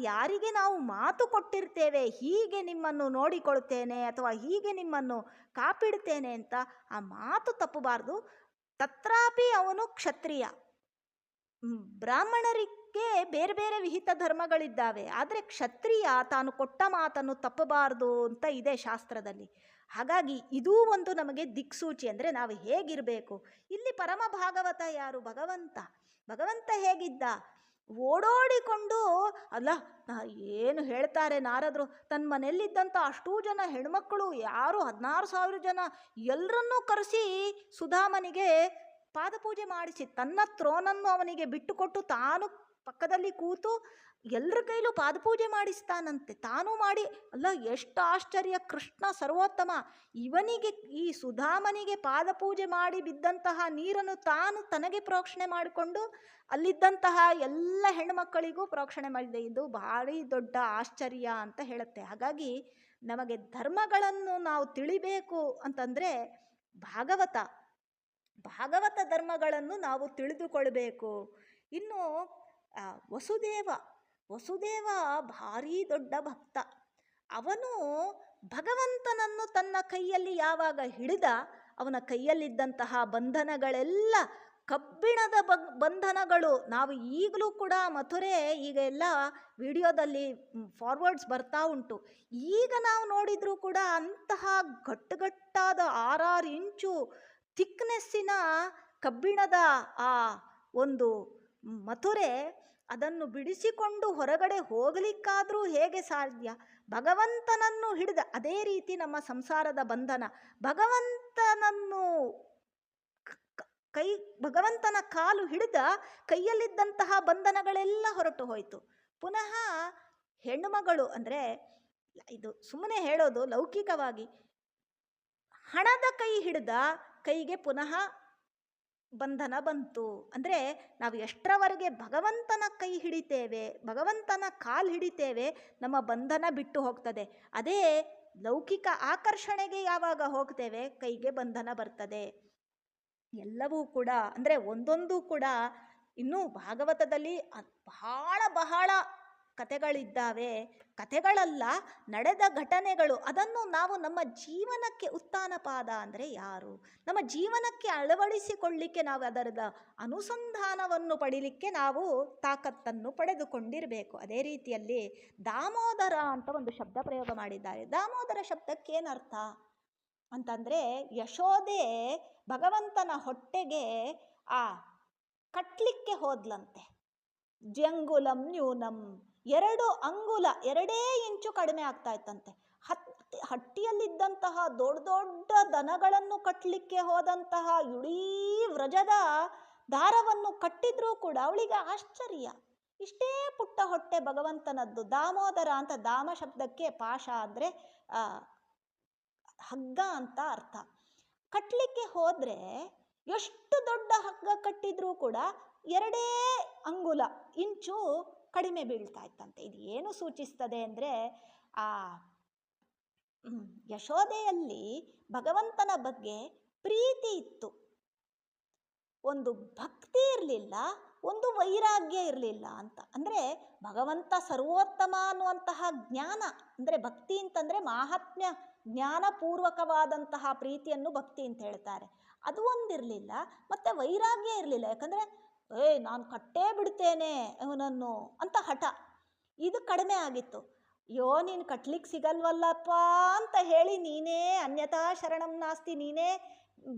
ಯಾರಿಗೆ ನಾವು ಮಾತು ಕೊಟ್ಟಿರ್ತೇವೆ, ಹೀಗೆ ನಿಮ್ಮನ್ನು ನೋಡಿಕೊಳ್ತೇನೆ ಅಥವಾ ಹೀಗೆ ನಿಮ್ಮನ್ನು ಕಾಪಿಡ್ತೇನೆ ಅಂತ, ಆ ಮಾತು ತಪ್ಪಬಾರದು. ತತ್ರಾಪಿ ಅವನು ಕ್ಷತ್ರಿಯ. ಬ್ರಾಹ್ಮಣರಿಗೆ ಬೇರೆ ಬೇರೆ ವಿಹಿತ ಧರ್ಮಗಳಿದ್ದಾವೆ, ಆದರೆ ಕ್ಷತ್ರಿಯ ತಾನು ಕೊಟ್ಟ ಮಾತನ್ನು ತಪ್ಪಬಾರದು ಅಂತ ಇದೆ ಶಾಸ್ತ್ರದಲ್ಲಿ. ಹಾಗಾಗಿ ಇದೂ ಒಂದು ನಮಗೆ ದಿಕ್ಸೂಚಿ. ಅಂದರೆ ನಾವು ಹೇಗಿರಬೇಕು. ಇಲ್ಲಿ ಪರಮ ಭಾಗವತ ಯಾರು? ಭಗವಂತ ಹೇಗಿದ್ದ? ಓಡೋಡಿಕೊಂಡು, ಅಲ್ಲ ಏನು ಹೇಳ್ತಾರೆ ನಾರದರು, ತನ್ನ ಮನೆಯಲ್ಲಿದ್ದಂಥ ಅಷ್ಟೂ ಜನ ಹೆಣ್ಮಕ್ಕಳು, ಯಾರು 16,000 ಜನ, ಎಲ್ಲರನ್ನೂ ಕರೆಸಿ ಸುಧಾಮನಿಗೆ ಪಾದಪೂಜೆ ಮಾಡಿಸಿ ತನ್ನ ಥ್ರೋನನ್ನು ಅವನಿಗೆ ಬಿಟ್ಟುಕೊಟ್ಟು ತಾನು ಪಕ್ಕದಲ್ಲಿ ಕೂತು ಎಲ್ಲರ ಕೈಲೂ ಪಾದಪೂಜೆ ಮಾಡಿಸ್ತಾನಂತೆ. ತಾನೂ ಮಾಡಿ, ಅಲ್ಲ ಎಷ್ಟು ಆಶ್ಚರ್ಯ! ಕೃಷ್ಣ ಸರ್ವೋತ್ತಮ, ಇವನಿಗೆ, ಈ ಸುಧಾಮನಿಗೆ ಪಾದಪೂಜೆ ಮಾಡಿ ಬಿದ್ದಂತಹ ನೀರನ್ನು ತಾನು ತನಗೆ ಪ್ರೋಕ್ಷಣೆ ಮಾಡಿಕೊಂಡು ಅಲ್ಲಿದ್ದಂತಹ ಎಲ್ಲ ಹೆಣ್ಣುಮಕ್ಕಳಿಗೂ ಪ್ರೋಕ್ಷಣೆ ಮಾಡಿದೆ. ಇದು ಭಾರಿ ದೊಡ್ಡ ಆಶ್ಚರ್ಯ ಅಂತ ಹೇಳುತ್ತೆ. ಹಾಗಾಗಿ ನಮಗೆ ಧರ್ಮಗಳನ್ನು ನಾವು ತಿಳಿಬೇಕು ಅಂತಂದರೆ ಭಾಗವತ ಧರ್ಮಗಳನ್ನು ನಾವು ತಿಳಿದುಕೊಳ್ಬೇಕು. ಇನ್ನು ವಸುದೇವ ಭಾರೀ ದೊಡ್ಡ ಭಕ್ತ. ಅವನು ಭಗವಂತನನ್ನು ತನ್ನ ಕೈಯಲ್ಲಿ ಯಾವಾಗ ಹಿಡಿದ, ಅವನ ಕೈಯಲ್ಲಿದ್ದಂತಹ ಬಂಧನಗಳೆಲ್ಲ ಕಬ್ಬಿಣದ ಬಂಧನಗಳು. ನಾವು ಈಗಲೂ ಕೂಡ ಮಥುರೆ, ಈಗ ಎಲ್ಲ ವಿಡಿಯೋದಲ್ಲಿ ಫಾರ್ವರ್ಡ್ಸ್ ಬರ್ತಾ ಉಂಟು. ಈಗ ನಾವು ನೋಡಿದರೂ ಕೂಡ ಅಂತಹ ಗಟ್ಟುಗಟ್ಟಾದ 6 ಇಂಚು ಥಿಕ್ನೆಸ್ಸಿನ ಕಬ್ಬಿಣದ ಆ ಒಂದು ಮಥುರೆ, ಅದನ್ನು ಬಿಡಿಸಿಕೊಂಡು ಹೊರಗಡೆ ಹೋಗಲಿಕ್ಕಾದರೂ ಹೇಗೆ ಸಾಧ್ಯ? ಭಗವಂತನನ್ನು ಹಿಡಿದ ಅದೇ ರೀತಿ ನಮ್ಮ ಸಂಸಾರದ ಬಂಧನ. ಭಗವಂತನ ಕಾಲು ಹಿಡಿದ ಕೈಯಲ್ಲಿದ್ದಂತಹ ಬಂಧನಗಳೆಲ್ಲ ಹೊರಟು ಹೋಯಿತು. ಪುನಃ ಹೆಣ್ಣುಮಗಳು, ಅಂದರೆ ಇದು ಸುಮ್ಮನೆ ಹೇಳೋದು ಲೌಕಿಕವಾಗಿ, ಹಣದ ಕೈ ಹಿಡಿದ ಕೈಗೆ ಪುನಃ ಬಂಧನ ಬಂತು. ಅಂದರೆ ನಾವು ಎಷ್ಟರವರೆಗೆ ಭಗವಂತನ ಕೈ ಹಿಡಿತೇವೆ, ಭಗವಂತನ ಕಾಲು ಹಿಡಿತೇವೆ, ನಮ್ಮ ಬಂಧನ ಬಿಟ್ಟು ಹೋಗ್ತದೆ. ಅದೇ ಲೌಕಿಕ ಆಕರ್ಷಣೆಗೆ ಯಾವಾಗ ಹೋಗ್ತೇವೆ, ಕೈಗೆ ಬಂಧನ ಬರ್ತದೆ. ಎಲ್ಲವೂ ಕೂಡ, ಅಂದರೆ ಒಂದೊಂದು ಕೂಡ ಇನ್ನೂ ಭಾಗವತದಲ್ಲಿ ಬಹಳ ಕಥೆಗಳಿದ್ದಾವೆ. ಕಥೆಗಳಲ್ಲ, ನಡೆದ ಘಟನೆಗಳು. ಅದನ್ನು ನಾವು ನಮ್ಮ ಜೀವನಕ್ಕೆ, ಉತ್ಥಾನಪಾದ ಅಂದರೆ ಯಾರು, ನಮ್ಮ ಜೀವನಕ್ಕೆ ಅಳವಡಿಸಿಕೊಳ್ಳಿಕ್ಕೆ, ನಾವು ಅದರದ ಅನುಸಂಧಾನವನ್ನು ಪಡೀಲಿಕ್ಕೆ ನಾವು ತಾಕತ್ತನ್ನು ಪಡೆದುಕೊಂಡಿರಬೇಕು. ಅದೇ ರೀತಿಯಲ್ಲಿ ದಾಮೋದರ ಅಂತ ಒಂದು ಶಬ್ದ ಪ್ರಯೋಗ ಮಾಡಿದ್ದಾರೆ. ದಾಮೋದರ ಶಬ್ದಕ್ಕೇನರ್ಥ ಅಂತಂದರೆ, ಯಶೋದೆ ಭಗವಂತನ ಹೊಟ್ಟೆಗೆ ಕಟ್ಲಿಕ್ಕೆ ಹೋದ್ಲಂತೆ. ಜಂಗುಲಂ ನ್ಯೂನಂ, 2 ಅಂಗುಲ, 2 ಇಂಚು ಕಡಿಮೆ ಆಗ್ತಾ ಇತ್ತಂತೆ. ಹಟ್ಟಿಯಲ್ಲಿದ್ದಂತಹ ದೊಡ್ಡ ದನಗಳನ್ನು ಕಟ್ಟಲಿಕ್ಕೆ ಹೋದಂತಹ ಇಡೀ ವ್ರಜದ ದಾರವನ್ನು ಕಟ್ಟಿದ್ರೂ ಕೂಡ ಅವಳಿಗೆ ಆಶ್ಚರ್ಯ. ಇಷ್ಟೇ ಪುಟ್ಟ ಹೊಟ್ಟೆ ಭಗವಂತನದ್ದು. ದಾಮೋದರ ಅಂತ, ದಾಮ ಶಬ್ದಕ್ಕೆ ಪಾಶ ಅಂದರೆ ಹಗ್ಗ ಅಂತ ಅರ್ಥ. ಕಟ್ಟಲಿಕ್ಕೆ ಹೋದರೆ ಎಷ್ಟು ದೊಡ್ಡ ಹಗ್ಗ ಕಟ್ಟಿದ್ರೂ ಕೂಡ 2 ಅಂಗುಲ, ಇಂಚು ಕಡಿಮೆ ಬೀಳ್ತಾ ಇತ್ತಂತೆ. ಇದು ಏನು ಸೂಚಿಸ್ತದೆ ಅಂದರೆ, ಆ ಯಶೋದೆಯಲ್ಲಿ ಭಗವಂತನ ಬಗ್ಗೆ ಪ್ರೀತಿ ಇತ್ತು, ಒಂದು ಭಕ್ತಿ ಇರಲಿಲ್ಲ, ಒಂದು ವೈರಾಗ್ಯ ಇರಲಿಲ್ಲ ಅಂತ. ಅಂದರೆ ಭಗವಂತ ಸರ್ವೋತ್ತಮ ಅನ್ನುವಂತಹ ಜ್ಞಾನ, ಅಂದರೆ ಭಕ್ತಿ ಅಂತಂದರೆ ಮಾಹಾತ್ಮ್ಯ ಜ್ಞಾನಪೂರ್ವಕವಾದಂತಹ ಪ್ರೀತಿಯನ್ನು ಭಕ್ತಿ ಅಂತ ಹೇಳ್ತಾರೆ. ಅದು ಒಂದಿರಲಿಲ್ಲ. ಮತ್ತು ವೈರಾಗ್ಯ ಇರಲಿಲ್ಲ. ಯಾಕಂದರೆ ನಾನು ಕಟ್ಟೇ ಬಿಡ್ತೇನೆ ಅವನನ್ನು ಅಂತ ಹಠ, ಇದು ಕಡಿಮೆ ಆಗಿತ್ತು. ಅಯ್ಯೋ ನೀನು ಕಟ್ಲಿಕ್ಕೆ ಸಿಗಲ್ವಲ್ಲಪ್ಪ ಅಂತ ಹೇಳಿ ನೀನೇ ಅನ್ಯಥಾ ಶರಣಂ ನಾಸ್ತಿ, ನೀನೇ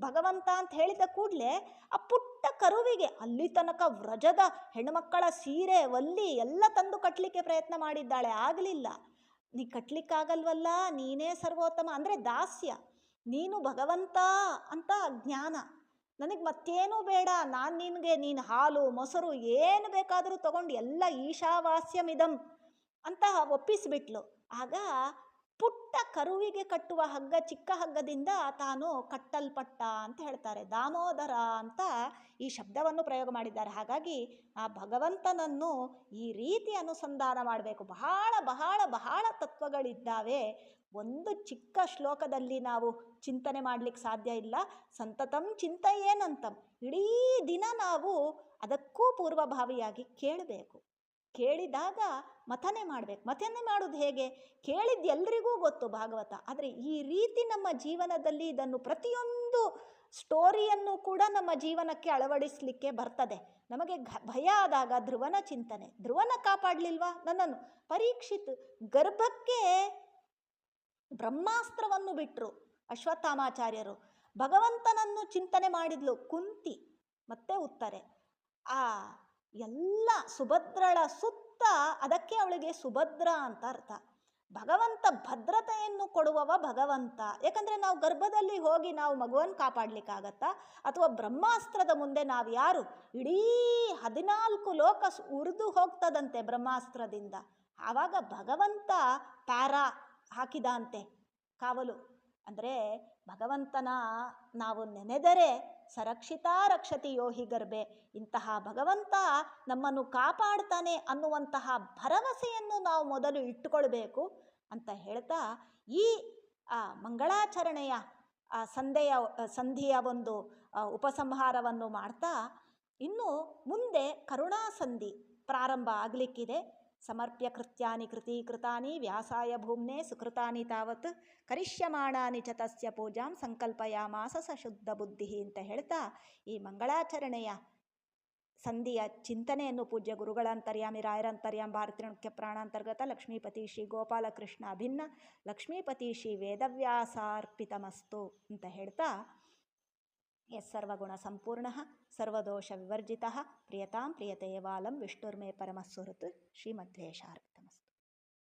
ಭಗವಂತ ಅಂತ ಹೇಳಿದ ಕೂಡಲೇ ಆ ಪುಟ್ಟ ಕರುವಿಗೆ ಅಲ್ಲಿ ತನಕ ವ್ರಜದ ಹೆಣ್ಣುಮಕ್ಕಳ ಸೀರೆ ವಲ್ಲಿ ಎಲ್ಲ ತಂದು ಕಟ್ಟಲಿಕ್ಕೆ ಪ್ರಯತ್ನ ಮಾಡಿದ್ದಾಳೆ, ಆಗಲಿಲ್ಲ. ನೀ ಕಟ್ಲಿಕ್ಕಾಗಲ್ವಲ್ಲ, ನೀನೇ ಸರ್ವೋತ್ತಮ ಅಂದರೆ ದಾಸ್ಯ, ನೀನು ಭಗವಂತ ಅಂತ ಜ್ಞಾನ, ನನಗೆ ಮತ್ತೇನೂ ಬೇಡ, ನಾನು ನಿನಗೆ ನೀನು ಹಾಲು ಮೊಸರು ಏನು ಬೇಕಾದರೂ ತಗೊಂಡು ಎಲ್ಲ ಈಶಾವಾಸ್ಯಮಿದಂ ಅಂತ ಒಪ್ಪಿಸಿಬಿಟ್ಲು. ಆಗ ಪುಟ್ಟ ಕರುವಿಗೆ ಕಟ್ಟುವ ಹಗ್ಗ, ಚಿಕ್ಕ ಹಗ್ಗದಿಂದ ತಾನು ಕಟ್ಟಲ್ಪಟ್ಟ ಅಂತ ಹೇಳ್ತಾರೆ. ದಾಮೋದರ ಅಂತ ಈ ಶಬ್ದವನ್ನು ಪ್ರಯೋಗ ಮಾಡಿದ್ದಾರೆ. ಹಾಗಾಗಿ ಆ ಭಗವಂತನನ್ನು ಈ ರೀತಿ ಅನುಸಂಧಾನ ಮಾಡಬೇಕು. ಬಹಳ ಬಹಳ ಬಹಳ ತತ್ವಗಳಿದ್ದಾವೆ. ಒಂದು ಚಿಕ್ಕ ಶ್ಲೋಕದಲ್ಲಿ ನಾವು ಚಿಂತನೆ ಮಾಡಲಿಕ್ಕೆ ಸಾಧ್ಯ ಇಲ್ಲ. ಸಂತತಂ ಚಿಂತೆಯೇನಂತಂ, ಇಡೀ ದಿನ ನಾವು ಅದಕ್ಕೂ ಪೂರ್ವಭಾವಿಯಾಗಿ ಕೇಳಬೇಕು. ಕೇಳಿದಾಗ ಮಥನೆ ಮಾಡಬೇಕು. ಮಥನೆ ಮಾಡೋದು ಹೇಗೆ? ಕೇಳಿದ್ದು ಎಲ್ರಿಗೂ ಗೊತ್ತು ಭಾಗವತ, ಆದರೆ ಈ ರೀತಿ ನಮ್ಮ ಜೀವನದಲ್ಲಿ ಇದನ್ನು ಪ್ರತಿಯೊಂದು ಸ್ಟೋರಿಯನ್ನು ಕೂಡ ನಮ್ಮ ಜೀವನಕ್ಕೆ ಅಳವಡಿಸಲಿಕ್ಕೆ ಬರ್ತದೆ. ನಮಗೆ ಭಯ ಆದಾಗ ಧ್ರುವನ ಚಿಂತನೆ, ಧ್ರುವನ ಕಾಪಾಡಲಿಲ್ವಾ ನನ್ನನ್ನು? ಪರೀಕ್ಷಿತ್ ಗರ್ಭಕ್ಕೆ ಬ್ರಹ್ಮಾಸ್ತ್ರವನ್ನು ಬಿಟ್ಟರು ಅಶ್ವತ್ಥಾಮಾಚಾರ್ಯರು, ಭಗವಂತನನ್ನು ಚಿಂತನೆ ಮಾಡಿದ್ಲು ಕುಂತಿ ಮತ್ತೆ ಉತ್ತರೆ. ಆ ಎಲ್ಲ ಸುಭದ್ರಳ ಸುತ್ತ, ಅದಕ್ಕೆ ಅವಳಿಗೆ ಸುಭದ್ರ ಅಂತ ಅರ್ಥ. ಭಗವಂತ ಭದ್ರತೆಯನ್ನು ಕೊಡುವವ ಭಗವಂತ. ಯಾಕಂದರೆ ನಾವು ಗರ್ಭದಲ್ಲಿ ಹೋಗಿ ನಾವು ಮಗುವನ್ನು ಕಾಪಾಡಲಿಕ್ಕಾಗತ್ತಾ? ಅಥವಾ ಬ್ರಹ್ಮಾಸ್ತ್ರದ ಮುಂದೆ ನಾವು ಯಾರು? ಇಡೀ 14 ಲೋಕ ಉರಿದು ಹೋಗ್ತದಂತೆ ಬ್ರಹ್ಮಾಸ್ತ್ರದಿಂದ. ಆವಾಗ ಭಗವಂತ ಪ್ಯಾರಾ ಹಾಕಿದ ಅಂತೆ ಕಾವಲು. ಅಂದರೆ ಭಗವಂತನ ನಾವು ನೆನೆದರೆ ಸರಕ್ಷಿತಾ ರಕ್ಷತಿ ಯೋಹಿ ಗರ್ಭೆ, ಇಂತಹ ಭಗವಂತ ನಮ್ಮನ್ನು ಕಾಪಾಡ್ತಾನೆ ಅನ್ನುವಂತಹ ಭರವಸೆಯನ್ನು ನಾವು ಮೊದಲು ಇಟ್ಟುಕೊಳ್ಬೇಕು ಅಂತ ಹೇಳ್ತಾ ಈ ಮಂಗಳಾಚರಣೆಯ ಸಂಧಿಯ ಒಂದು ಉಪಸಂಹಾರವನ್ನು ಮಾಡ್ತಾ, ಇನ್ನು ಮುಂದೆ ಕರುಣಾಸಂಧಿ ಪ್ರಾರಂಭ ಆಗಲಿಕ್ಕಿದೆ. ಸಮರ್ಪ್ಯ ಕೃತ್ಯಾನಿ ಕೃತೀಕೃತಾನಿ ವ್ಯಾಸಾಯ ಭೂಮ್ನೆ ಸುಕೃತಾನಿ ತಾವತ್ ಕರಿಷ್ಯಮಾಣಾನಿ ಚ ತಸ್ಯ ಪೂಜಾಂ ಸಂಕಲ್ಪಯಾಮಾಸ ಸ ಶುದ್ಧ ಬುದ್ಧಿ ಅಂತ ಹೇಳ್ತಾ ಈ ಮಂಗಳಾಚರಣೆಯ ಸಂಧಿಯ ಚಿಂತನೆಯನ್ನು ಪೂಜ್ಯ ಗುರುಗಳಂತರ್ಯಾಮಿ ರಾಯರಂತರ್ಯಾಂ ಭಾರತೀಯ ಪ್ರಾಣಾಂತರ್ಗತ ಲಕ್ಷ್ಮೀಪತಿ ಶ್ರೀ ಗೋಪಾಲಕೃಷ್ಣ ಅಭಿನ್ನ ಲಕ್ಷ್ಮೀಪತಿ ಶ್ರೀ ವೇದವ್ಯಾಸಾರ್ಪಿತಮಸ್ತು ಅಂತ ಹೇಳ್ತಾ, ಯಸ್ಸರ್ವಗುಣ ಸಂಪೂರ್ಣ ಸರ್ವದೋಷ ವಿವರ್ಜಿತ ಪ್ರಿಯತಾಂ ಪ್ರಿಯತೆಯವಾಲಂ ವಿಷ್ಣುರ್ಮೇ ಪರಮಸ್ಸುಹೃತ್ ಶ್ರೀಮಧ್ವೇಶಾರ್ಪಿತಮಸ್ತು.